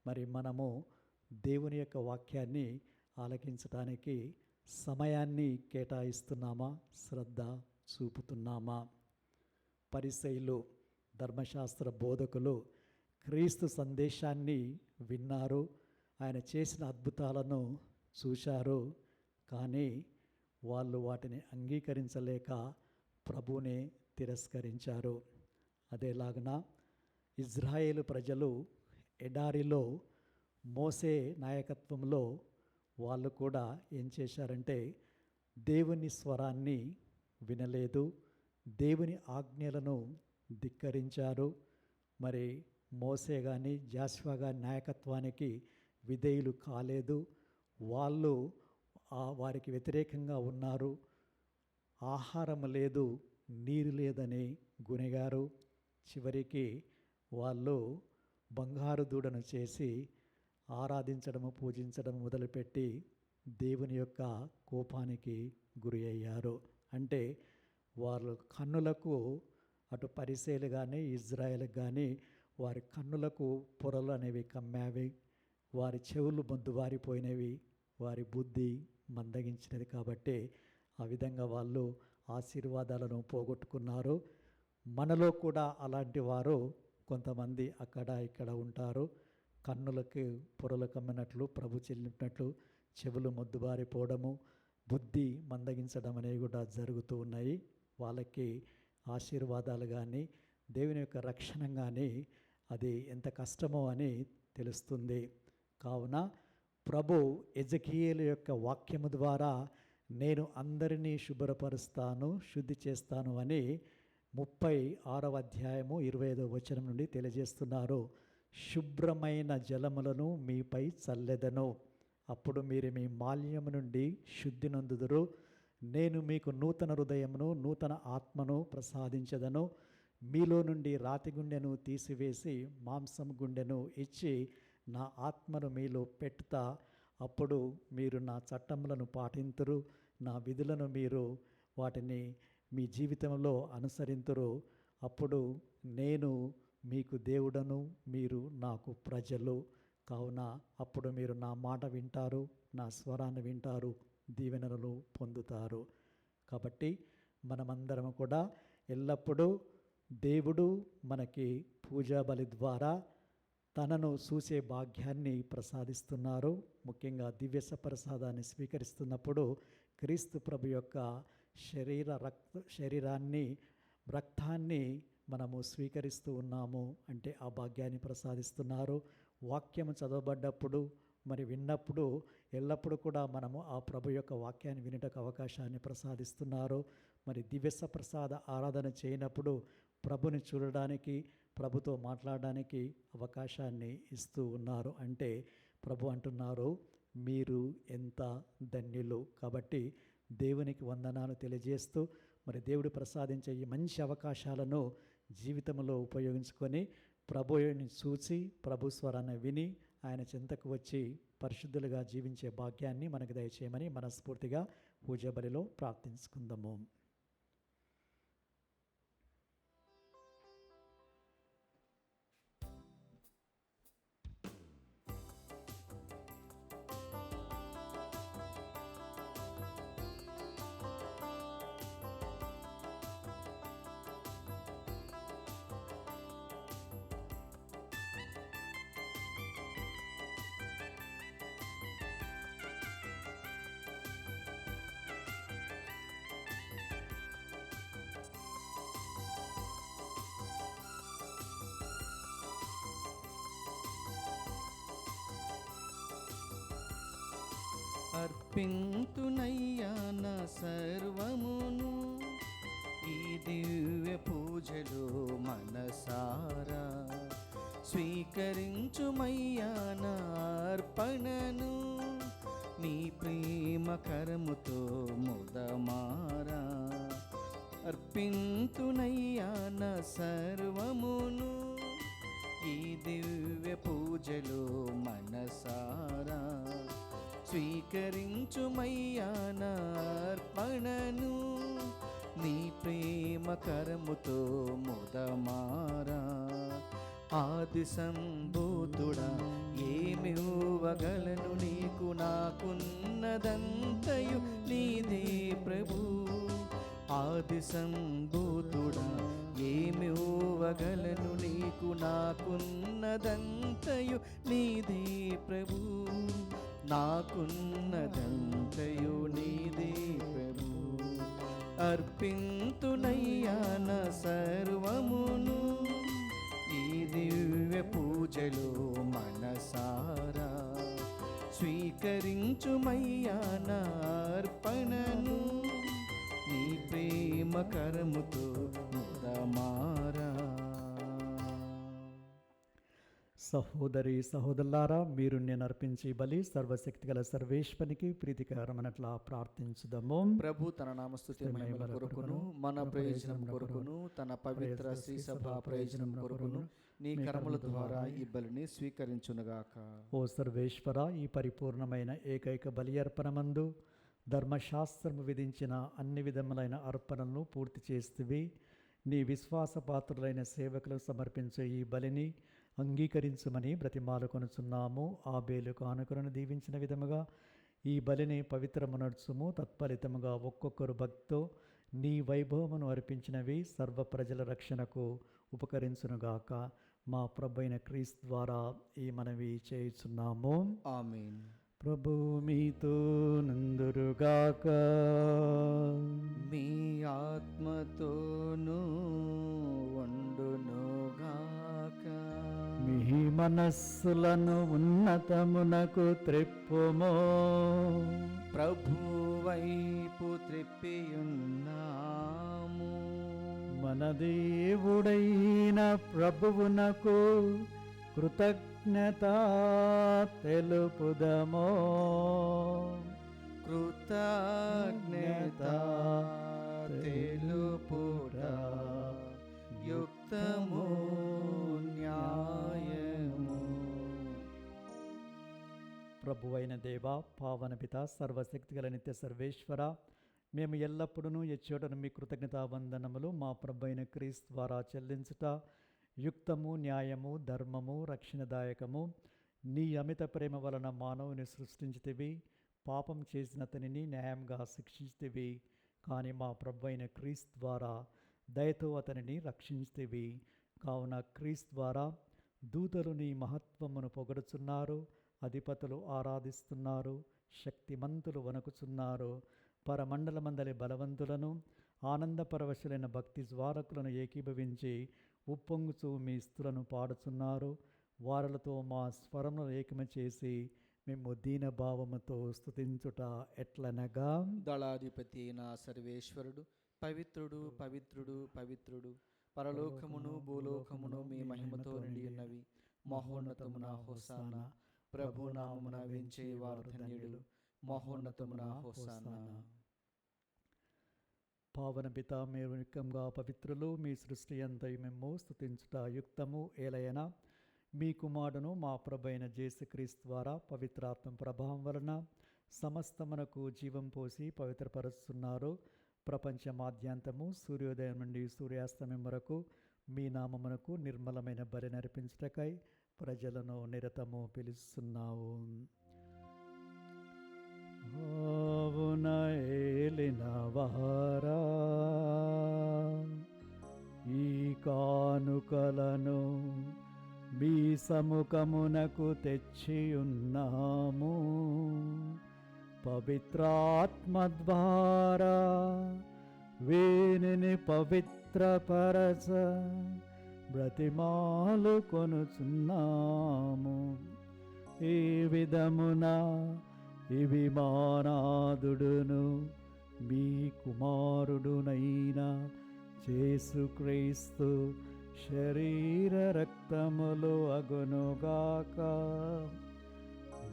మరి మనము దేవుని యొక్క వాక్యాన్ని ఆలకించడానికి సమయాన్ని కేటాయిస్తున్నామా, శ్రద్ధ చూపుతున్నామా? పరిసయ్యులు, ధర్మశాస్త్ర బోధకులు క్రీస్తు సందేశాన్ని విన్నారు, ఆయన చేసిన అద్భుతాలను చూశారు, కానీ వాళ్ళు వాటిని అంగీకరించలేక ప్రభువునే తిరస్కరించారు. అదేలాగన ఇజ్రాయేలు ప్రజలు ఎడారిలో మోసే నాయకత్వంలో వాళ్ళు కూడా ఏం చేశారంటే దేవుని స్వరాన్ని వినలేదు, దేవుని ఆజ్ఞలను ధిక్కరించారు. మరి మోసే కానీ జాషువా గారి నాయకత్వానికి విధేయులు కాలేదు. వాళ్ళు వారికి వ్యతిరేకంగా ఉన్నారు. ఆహారం లేదు, నీరు లేదని గునిగారు. చివరికి వాళ్ళు బంగారు దూడను చేసి ఆరాధించడము పూజించడం మొదలుపెట్టి దేవుని యొక్క కోపానికి గురి అయ్యారు. అంటే వాళ్ళ కన్నులకు, అటు పరిసయ్యులు కానీ ఇజ్రాయేల్ కానీ వారి కన్నులకు పొరలు అనేవి కమ్మావి, వారి చెవులు మొద్దుబారిపోయినవి, వారి బుద్ధి మందగించినది. కాబట్టి ఆ విధంగా వాళ్ళు ఆశీర్వాదాలను పోగొట్టుకున్నారు. మనలో కూడా అలాంటి వారు కొంతమంది అక్కడ ఇక్కడ ఉంటారు. కన్నులకి పొరలు కమ్మినట్లు, ప్రభు చెల్లినట్లు చెవులు మొద్దుబారిపోవడము, బుద్ధి మందగించడం అనేవి కూడా జరుగుతూ ఉన్నాయి. వాళ్ళకి ఆశీర్వాదాలు కానీ దేవుని యొక్క రక్షణ కానీ అది ఎంత కష్టమో అని తెలుస్తుంది. కావున ప్రభు ఎజెకియేలు యొక్క వాక్యము ద్వారా నేను అందరినీ శుభ్రపరుస్తాను, శుద్ధి చేస్తాను అని 36వ అధ్యాయము 25వ వచనం నుండి తెలియజేస్తున్నారు. శుభ్రమైన జలములను మీపై చల్లెదను, అప్పుడు మీరు మీ మాల్యము నుండి శుద్ధి నొందుదురు. నేను మీకు నూతన హృదయమును నూతన ఆత్మను ప్రసాదించదను. మీలో నుండి రాతి గుండెను తీసివేసి మాంసం గుండెను ఇచ్చి నా ఆత్మను మీలో పెట్టుతా. అప్పుడు మీరు నా చట్టములను పాటింతురు, నా విధులను మీరు వాటిని మీ జీవితంలో అనుసరింతురు. అప్పుడు నేను మీకు దేవుడను, మీరు నాకు ప్రజలు. కావున అప్పుడు మీరు నా మాట వింటారు, నా స్వరాన్ని వింటారు, దీవెనలు పొందుతారు. కాబట్టి మనమందరం కూడా ఎల్లప్పుడూ దేవుడు మనకి పూజా బలి ద్వారా తనను చూసే భాగ్యాన్ని ప్రసాదిస్తున్నారు. ముఖ్యంగా దివ్య ప్రసాదాన్ని స్వీకరిస్తున్నప్పుడు క్రీస్తు ప్రభు యొక్క శరీరాన్ని రక్తాన్ని మనము స్వీకరిస్తూ ఉన్నాము అంటే ఆ భాగ్యాన్ని ప్రసాదిస్తున్నారు. వాక్యము చదవబడ్డప్పుడు మరి విన్నప్పుడు ఎల్లప్పుడూ కూడా మనము ఆ ప్రభు యొక్క వాక్యాన్ని వినటకు అవకాశాన్ని ప్రసాదిస్తున్నారు. మరి దివ్య ప్రసాద ఆరాధన చేయనప్పుడు ప్రభుని చూడడానికి, ప్రభుతో మాట్లాడడానికి అవకాశాన్ని ఇస్తూ ఉన్నారు. అంటే ప్రభు అంటున్నారు, మీరు ఎంత ధన్యులు. కాబట్టి దేవునికి వందనాలు తెలియజేస్తూ మరి దేవుడు ప్రసాదించే ఈ మంచి అవకాశాలను జీవితంలో ఉపయోగించుకొని ప్రభుని చూసి ప్రభు స్వరాన్ని విని ఆయన చెంతకు వచ్చి పరిశుద్ధులుగా జీవించే భాగ్యాన్ని మనకు దయచేయమని మనస్ఫూర్తిగా పూజా బలిలో ప్రార్థించుకుందాము. అర్పింతునయ్యా నా సర్వమును ఈ దివ్య పూజలో మనసారా, స్వీకరించుమయ్యా నా అర్పణను నీ ప్రేమ కరముతో ముదమారా. అర్పింతునయ్యా నా సర్వమును ఈ దివ్య పూజలో మనసారా, స్వీకరించుమయ్యా నా అర్పణను నీ ప్రేమ కరముతో ముదమారా. ఆది సంభూతుడా ఏమివ్వగలను నీకు, నాకున్నదంతయు నీదే ప్రభు. ఆది సంభూతుడా ఏమివ్వగలను నీకు, నాకున్నదంతయు నీదే ప్రభు. నాకున్నదంతయు నీదే ప్రభు. అర్పింతునయ్యా నా సర్వమును ఈ దివ్య పూజలో మనసారా, స్వీకరించుమయ్యా నా అర్పణను నీ ప్రేమ కరముతో ముదమారా. సహోదరి సహోదరులారా, మీరు నేను అర్పించి బలి సర్వశక్తి గల సర్వేశ్వనికి ప్రీతికరమనట్లా ప్రార్థించుదాము. ప్రభు తన నామస్తుతి మహిమల కొరకును మన ప్రయోజనం కొరకును తన పవిత్ర శ్రీ సభ ప్రయోజనం కొరకును నీ కర్మల ద్వారా ఈ బలిని స్వీకరించునుగాక. ఓ సర్వేశ్వర, ఈ పరిపూర్ణమైన ఏకైక బలి అర్పణమందు ధర్మశాస్త్రము విధించిన అన్ని విధములైన అర్పణలను పూర్తి చేస్తువి. నీ విశ్వాసపాత్రులైన సేవకులకు సమర్పించే ఈ బలిని అంగీకరించమని బ్రతిమాలుకొనుచున్నాము. ఆ బేలు కానుకలను దీవించిన విధముగా ఈ బలిని పవిత్రమునర్చుము. తత్ఫలితముగా ఒక్కొక్కరు భక్తితో నీ వైభవమును అర్పించినవి సర్వ ప్రజల రక్షణకు ఉపకరించునుగాక. మా ప్రభువైన క్రీస్తు ద్వారా ఈ మనవి చేయుచున్నాము. ఆమేన్. ప్రభు మీతో నందురుగాక. మీ ఆత్మతోనూ వండునుగాక. మీ మనస్సులను ఉన్నతమునకు త్రిప్పుమో. ప్రభు వైపు త్రిప్పియున్నాము. మన దేవుడైన ప్రభువునకు కృతజ్ఞత తెలుపుదమో. కృతజ్ఞత తెలుపుట యుక్తము న్యాయము. ప్రభువైన దేవ, పావన పిత, సర్వశక్తిగల నిత్య సర్వేశ్వర, మేము ఎల్లప్పుడూ ఎచ్చోటను మీ కృతజ్ఞతా వందనములు మా ప్రభువైన క్రీస్తు ద్వారా చెల్లించుట యుక్తము, న్యాయము, ధర్మము, రక్షణదాయకము. నీ అమిత ప్రేమ వలన మానవుని సృష్టించితివి, పాపం చేసిన అతనిని న్యాయంగా శిక్షించితివి. కానీ మా ప్రభువైన క్రీస్తు ద్వారా దయతో అతనిని రక్షించితివి. కావున క్రీస్తు ద్వారా దూతలు నీ మహత్వమును పొగడుచున్నారు, అధిపతులు ఆరాధిస్తున్నారు, శక్తిమంతులు వణకుచున్నారు. పరమండలమందలి బలవంతులను ఆనందపరవశులైన భక్తి జ్వారకులను ఏకీభవించి ఉప్పొంగుచూ మీ స్తులను పాడుచున్నారు. వారలతో మా స్వరమును ఏకమ చేసి మేము దీనభావముతో స్తుతించుట ఎట్లనగా, దళాధిపతి నా సర్వేశ్వరుడు పవిత్రుడు పవిత్రుడు పవిత్రుడు, పరలోకమును భూలోకమును మీ మహిమతో నిండి ఉన్నవి. మహోన్నతమున హోసానా. ప్రభు నామమున వెంచే వారు ధన్యులు. మహోన్నతమున హోసానా. పావన పిత, మీరు నిత్యంగా పవిత్రులు. మీ సృష్టి అంతయు మేము స్తుతించుట యుక్తము. ఏలయన మీ కుమారుడును మా ప్రభువైన యేసుక్రీస్తు ద్వారా పవిత్రాత్మ ప్రభావం వలన సమస్తమునకు జీవం పోసి పవిత్రపరుస్తున్నారు. ప్రపంచమాద్యంతము సూర్యోదయం నుండి సూర్యాస్తమయం వరకు మీ నామమునకు నిర్మలమైన బలి నర్పించుటకై ప్రజలను నిరతము పిలుస్తున్నావు. ఆవున ఏలిన వారా, ఈ కానుకలను మీ సముఖమునకు తెచ్చియున్నాము. పవిత్రాత్మ ద్వారా వీనిని పవిత్రపరచ బ్రతిమాలు కొనుచున్నాము. ఈ విధమున ఇవి మానాదుడును మీ కుమారుడునైన యేసుక్రీస్తు శరీర రక్తములు అగునుగాక.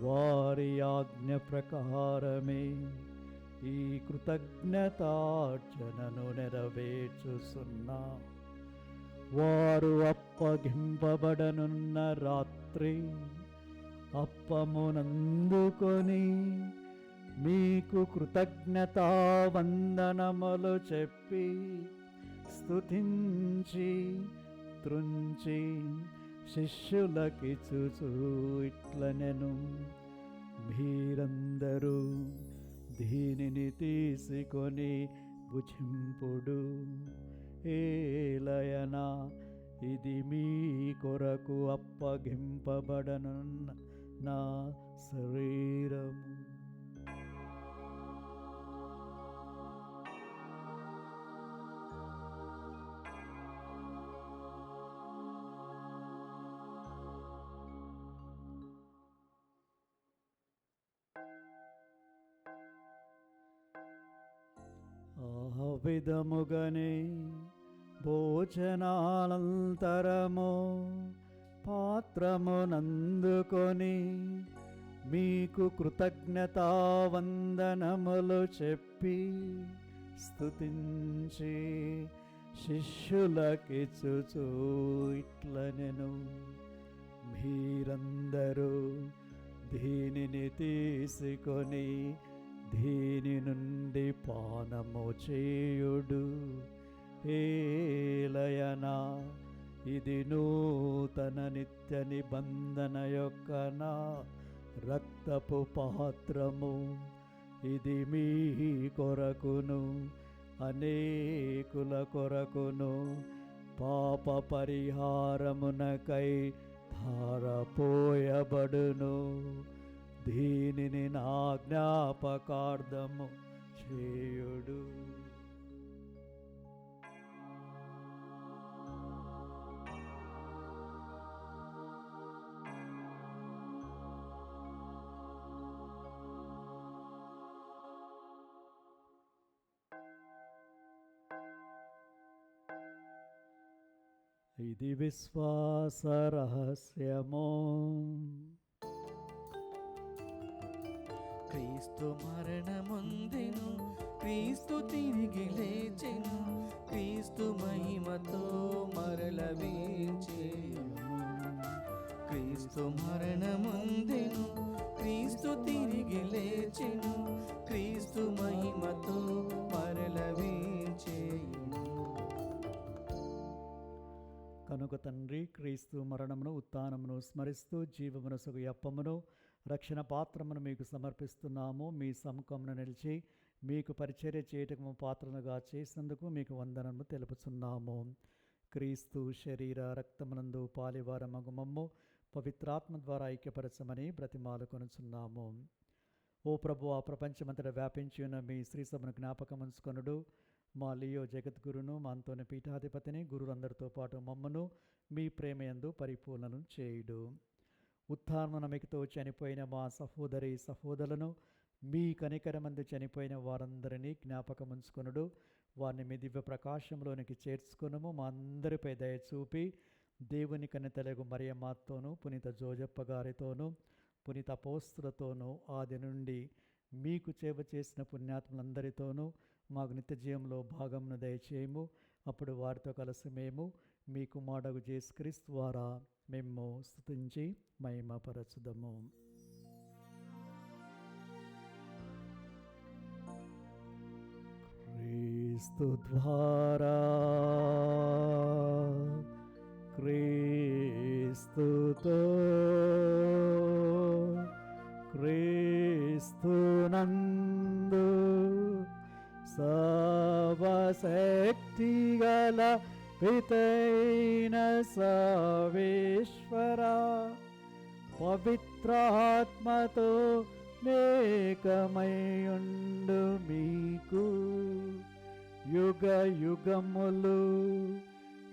వారి ఆజ్ఞ ప్రకారమే ఈ కృతజ్ఞతార్చనను నెరవేర్చుచున్నా. వారు అప్పగింపబడనున్న రాత్రి అప్పమునందుకొని మీకు కృతజ్ఞతా వందనములు చెప్పి స్తుతించి త్రుంచి శిష్యులకిచ్చుచు ఇట్లనెను, మీరందరూ దీనిని తీసుకొని భుజింపుడు. ఏలయన ఇది మీ కొరకు అప్పగింపబడనున్న నా శరీరము. ఆ విధముగనే భోజనానంతరము పాత్రమునందుకొని మీకు కృతజ్ఞతావందనములు చెప్పి స్తుతించి శిష్యులకిచ్చుచూ ఇట్లనెను, మీరందరూ దీనిని తీసుకొని దీని నుండి పానము చేయుడు. ఏలయనా ఇది నూతన నిత్య నిబంధన యొక్క నా రక్తపు పాత్రము. ఇది మీ కొరకును అనేకుల కొరకును పాప పరిహారమునకై ధారపోయబడును. దీనిని నా జ్ఞాపకార్థము చేయుడు. ఇది విశ్వాస రహస్యము. క్రీస్తు మరణముందెను, క్రీస్తు తిరిగి లేచెను, క్రీస్తు మహిమతో మరల వేంచెను. క్రీస్తు మరణముందెను, క్రీస్తు తిరిగి లేచెను, క్రీస్తు మహిమతో మరల వేంచెను. కనుక తండ్రి, క్రీస్తు మరణమును ఉత్థానమును స్మరిస్తూ జీవమునసుగు యప్పమును రక్షణ పాత్రమును మీకు సమర్పిస్తున్నాము. మీ సముఖమును నిలిచి మీకు పరిచర్య చేయటము పాత్రలుగా చేసినందుకు మీకు వందనము తెలుపుచున్నాము. క్రీస్తు శరీర రక్తమునందు పాలివారమగు మమ్ము పవిత్రాత్మ ద్వారా ఐక్యపరచమని బ్రతిమాలుకొనుచున్నాము. ఓ ప్రభు, ఆ ప్రపంచమంతటా వ్యాపించి ఉన్న మీ శ్రీ సభను జ్ఞాపకముంచుకొనుడు. మా లియో జగద్గురును, మా అంతోని పీఠాధిపతిని, గురువులందరితో పాటు మమ్మను మీ ప్రేమయందు పరిపూర్ణను చేయుడు. ఉత్థాన నమికతో చనిపోయిన మా సహోదరి సహోదరులను, మీ కనికరమందు చనిపోయిన వారందరినీ జ్ఞాపకముంచుకొనుడు. వారిని మీ దివ్య ప్రకాశంలోనికి చేర్చుకొనుము. మా అందరిపై దయ చూపి దేవుని కన్నెతలగు మరియమ్మతోనూ, పునీత జోజప్ప గారితోనూ, పునీత అపోస్తులతోనూ, ఆది నుండి మీకు సేవ చేసిన పుణ్యాత్ములందరితోనూ మాకు నిత్య జీవంలో భాగమును దయచేయము. అప్పుడు వారితో కలిసి మేము మీ కుమారుడు యేసుక్రీస్తు ద్వారా మేము స్తుతించి మహిమపరచుదము. క్రీస్తు ద్వారా, క్రీస్తుతో, క్రీస్తునందు సర్వశక్తిగల పితైన సర్వేశ్వర పవిత్రాత్మతో నేకమయుండు మీకు యుగ యుగములు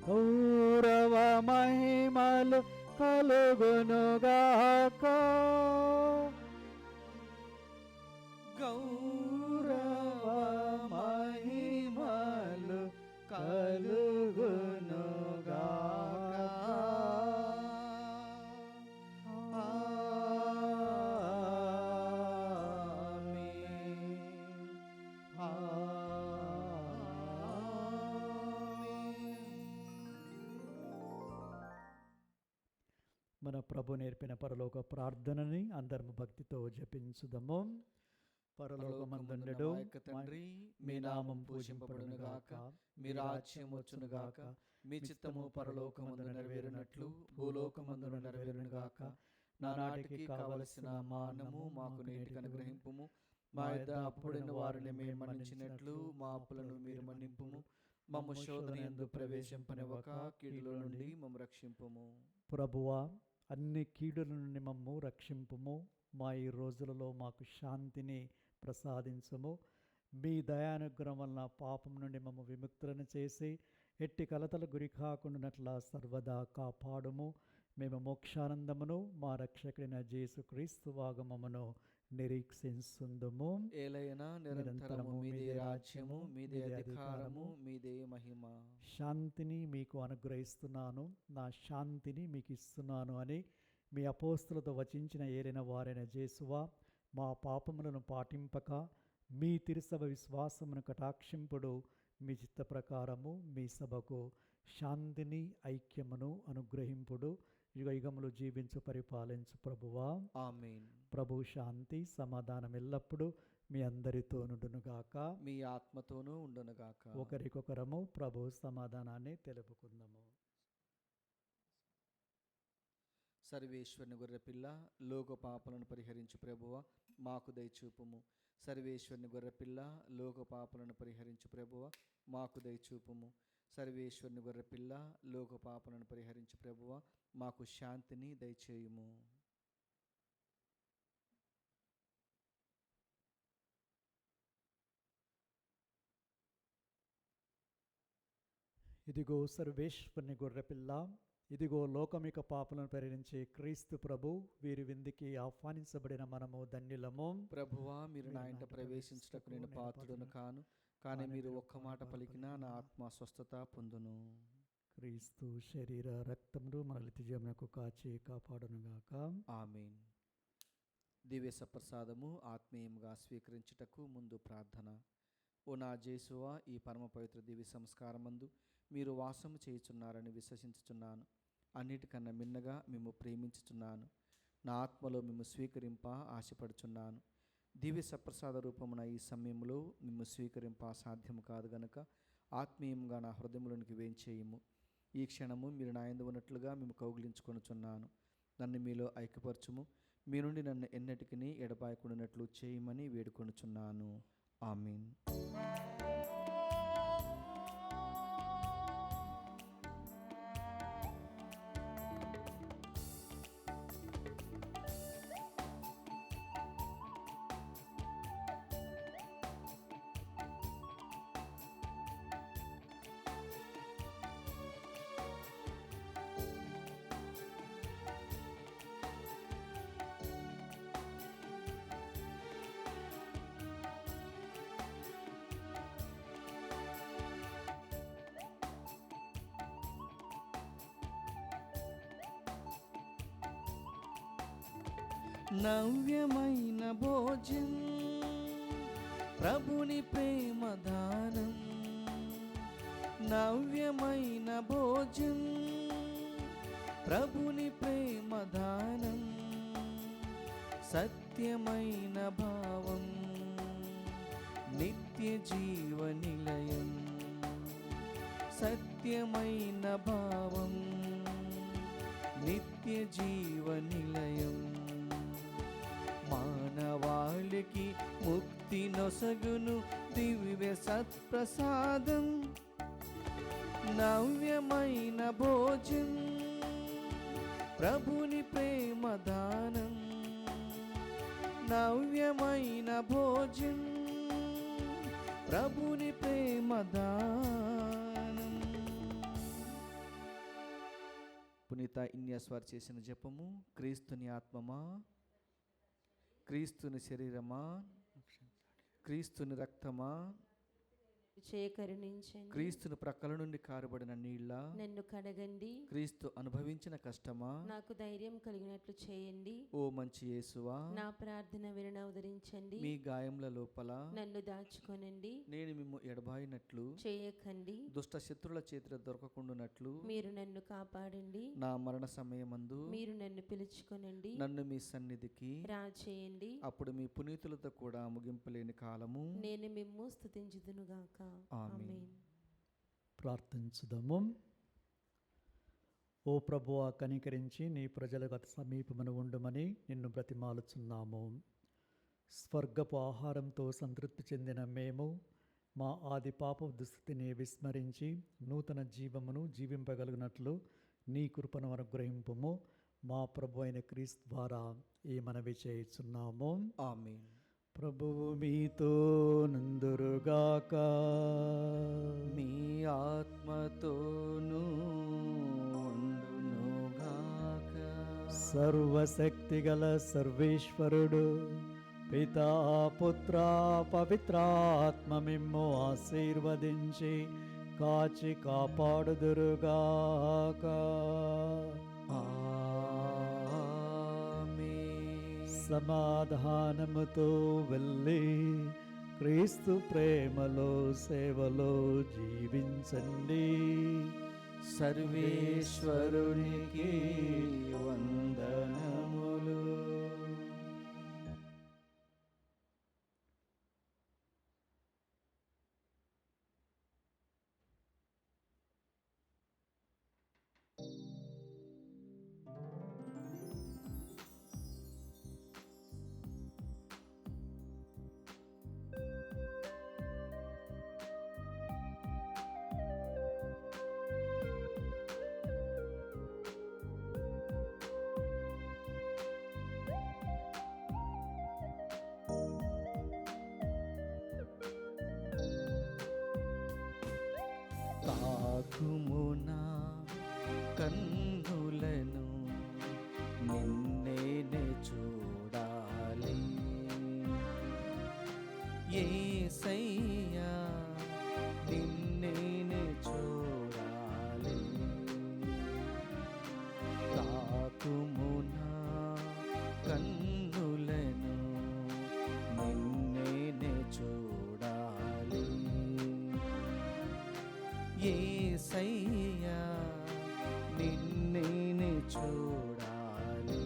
గౌరవ మహిమలు కలుగునుగాక. గౌరవ మహిమలు కలుగునుగాక. మన ప్రభు నేర్పిన పరలోక ప్రార్థనని అందరము భక్తితో జపించుదము. పరలోకమందుండెడు తండ్రి, మీ నామం పూజింపబడునుగాక, మీ రాజ్యం వచ్చునుగాక, మీ చిత్తము పరలోకమందు నెరవేరునట్లు భూలోకమందు నెరవేరునుగాక. నానాటికి కావలసిన మా అన్నము మాకు నేటికి అనుగ్రహింపుము. మా యొద్ద అప్పుడైన వారిని మేము మన్నించినట్లు మా అప్పులను మీరు మన్నింపుము. మమ్ము శోధన యందు ప్రవేశింపనివ్వక కీడుల నుండి మమ్ము రక్షింపుము. ప్రభువా, అన్ని కీడుల నుండి మమ్ము రక్షింపుము. మా ఈ రోజులలో మాకు శాంతిని ప్రసాదించుము. మీ దయానుగ్రహం వలన పాపం నుండి మమ్ము విముక్తులను చేసి ఎట్టి కలతలు గురి కాకుండానట్లా సర్వదా కాపాడుము. మేము మోక్షానందమును మా రక్షకుడైన యేసుక్రీస్తు వాగమమును నిరీక్షించుందుము. ఏలైనా నిరంతరము మీదే రాజ్యము, మీదే అధికారము, మీదే మహిమ. శాంతిని మీకు అనుగ్రహిస్తున్నాను, నా శాంతిని మీకు ఇస్తున్నాను అని మీ అపోస్తులతో వచించిన ఏలిన వారైన యేసువా, మా పాపములను పాటింపక మీ తిరుసభ విశ్వాసమును కటాక్షింపుడు. మీ చిత్త ప్రకారము మీ సభకు శాంతిని ఐక్యమును అనుగ్రహింపుడు. యుగ యుగములు జీవించు పరిపాలించు ప్రభువా. ఆమేన్. ప్రభు శాంతి సమాధానం ఎల్లప్పుడూ మీ అందరితో నుండునుగాక, మీ ఆత్మతోనూ ఉండునుగాక. ఒకరికొకరము ప్రభు సమాధానాన్ని తెలుపుకుందాము. సర్వేశ్వరుని గొర్రెపిల్ల, లోక పాపలను పరిహరించు ప్రభువ, మాకు దయచూపుము. సర్వేశ్వరుని గొర్రెపిల్ల, లోక పాపలను పరిహరించు ప్రభువ, మాకు దయచూపుము. సర్వేశ్వరుని గొర్రెపిల్ల, లోక పాపలను పరిహరించు ప్రభువ, మాకు శాంతిని దయచేయుము. ఇదిగో సర్వేశ్వరుని గొర్రెపిల్ల, ఇదిగో లోకమిక పాపలను పరిహరించే క్రీస్తు ప్రభు. వీరి విందుకి ఆహ్వానించబడిన మనము ధన్యులము. ప్రభువా, మీరు నా ఇంట ప్రవేశించుటకు నేను పాత్రుడను కాను, కానీ మీరు ఒక్క మాట పలికినా నా ఆత్మ స్వస్థత పొందును. క్రీస్తు శరీర రక్తములు మన నిత్యజీవమునకు కాచి కాపాడునుగాక. ఆమేన్. దివ్య సప్రసాదము ఆత్మీయంగా స్వీకరించుటకు ముందు ప్రార్థన. ఓ నా యేసువా, ఈ పరమ పవిత్ర దివ్య సంస్కారమందు మీరు వాసము చేయుచున్నారని విశ్వసించుచున్నాను. అన్నిటికన్నా మిన్నగా మేము ప్రేమించుచున్నాను. నా ఆత్మలో మేము స్వీకరింప ఆశపడుచున్నాను. దివ్య సప్రసాద రూపమున ఈ సమయంలో మేము స్వీకరింప సాధ్యము కాదు గనుక ఆత్మీయంగా నా హృదయంలోనికి వేంచేయము. ఈ క్షణము మీరు నా యందు ఉన్నట్లుగా మేము కౌగిలించుకొనుచున్నాను. నన్ను మీలో ఐక్యపరచుము. మీ నుండి నన్ను ఎన్నటికీ ఎడబాయకుండానట్లు చేయమని వేడుకొనుచున్నాను. ఆమేన్. నవ్యమైన భోజం, ప్రభుని ప్రేమ దానం. నవ్యమైన భోజం, ప్రభుని ప్రేమ దానం. సత్యమైన భావం, నిత్య జీవ నిలయం. సత్యమైన భావం, నిత్య జీవ నిలయం. మానవాళికి ముక్తి నొసగును దివ్య సత్ప్రసాదం. నవ్యమైన భోజం, ప్రభుని ప్రేమ దానం. నవ్యమైన భోజం, ప్రభుని ప్రేమ దానం. పునీత ఇన్యాస్వార్ చేసిన జపము. క్రీస్తుని ఆత్మమా, క్రీస్తుని శరీరమా, క్రీస్తుని రక్తమా, కరుణించండి. క్రీస్తుని ప్రక్కల నుండి కారబడిన నీళ్ళ, నన్ను కడగండి. క్రీస్తు అనుభవించిన కష్టమా, నాకు ధైర్యం కలిగినట్లు చేయండి. ఓ మంచి యేసువా, నా ప్రార్థన వినవదరించండి. మీ గాయముల లోపల నన్ను దాచుకొనండి. నేను మిమ్ము ఎడబాయినట్లు చేయకండి. దుష్ట శత్రుల చేతిలో దొరకకుండానట్లు మీరు నన్ను కాపాడండి. నా మరణ సమయమందు మీరు నన్ను పిలుచుకొనండి. నన్ను మీ సన్నిధికి రాచేయండి. అప్పుడు మీ పునీతులతో కూడా ముగింపలేని కాలము నేను మిమ్ము స్తుతించుదునుగాక. ఆమేన్. ప్రార్థించుదాము. ఓ ప్రభువా, కనికరించి నీ ప్రజలకు అతి సమీపమున ఉండుమని నిన్ను బ్రతిమాలుచున్నాము. స్వర్గపు ఆహారంతో సంతృప్తి చెందిన మేము మా ఆది పాప దుస్థితిని విస్మరించి నూతన జీవమును జీవింపగలిగినట్లు నీ కృపను అనుగ్రహింపుము. మా ప్రభు అయిన క్రీస్తు ద్వారా ఈ మనవి చేయుచున్నాము. ఆమేన్. ప్రభువు మీతో నందురుగాక. మీ ఆత్మతోనూ ఉండునుగాక. సర్వశక్తిగల సర్వేశ్వరుడు పితా పుత్ర పవిత్రాత్మ మిమ్ము ఆశీర్వదించి కాచి కాపాడుదురుగాక. ఆమేన్. సమాధానముతో వెళ్ళి క్రీస్తు ప్రేమలో సేవలో జీవించండి. సర్వేశ్వరునికి వందనములు. తాకుమునా కన్నులను నిన్నేనే చూడాలి యేసయ్యా, నిన్నేనే చూడాలి. తాకుమునా కన్నులను నిన్నేనే చూడాలి యేసయ్యా, నిన్నేనే చూడాలి.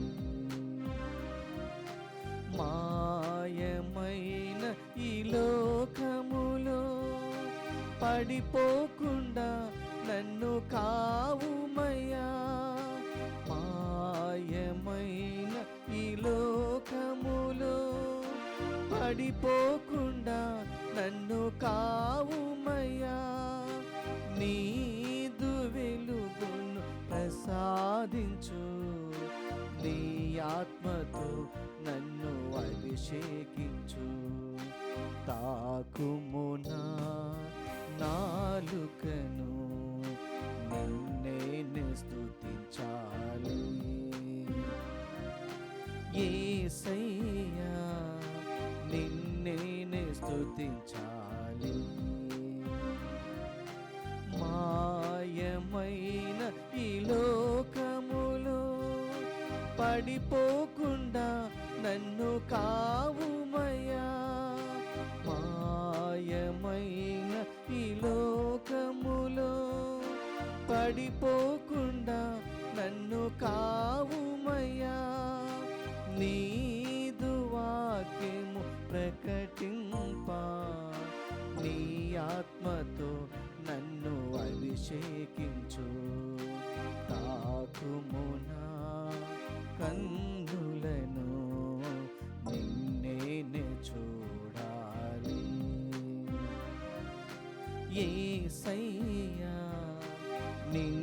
మాయమైన ఈ లోకములో పడిపోకుండా నన్ను కావుమయ్యా. మాయమైన ఈ లోకములో పడిపోకుండా నన్ను కావుమయ్యా. నీదు వెలుగును ప్రసాదించు, నీ ఆత్మతో నన్ను అభిషేకించు. తాకుమునా నాలుకను నిన్నే స్తుతించాలి యేసయ్యా, నిన్నే స్తుతించాలి. మాయమైన ఈ లోకములో పడిపోకుండా నన్ను కావుమయ్యా. మాయమైన ఈ లోకములో పడిపోకుండా నన్ను కావుమయ్యా. నీదు వాక్యము ప్రకటింప, నీ ఆత్మతో నన్ను అభిషేకించు. తాకుమునా కన్నులను నిన్నేనే చూడాలి యేసయ్యా, నిన్ను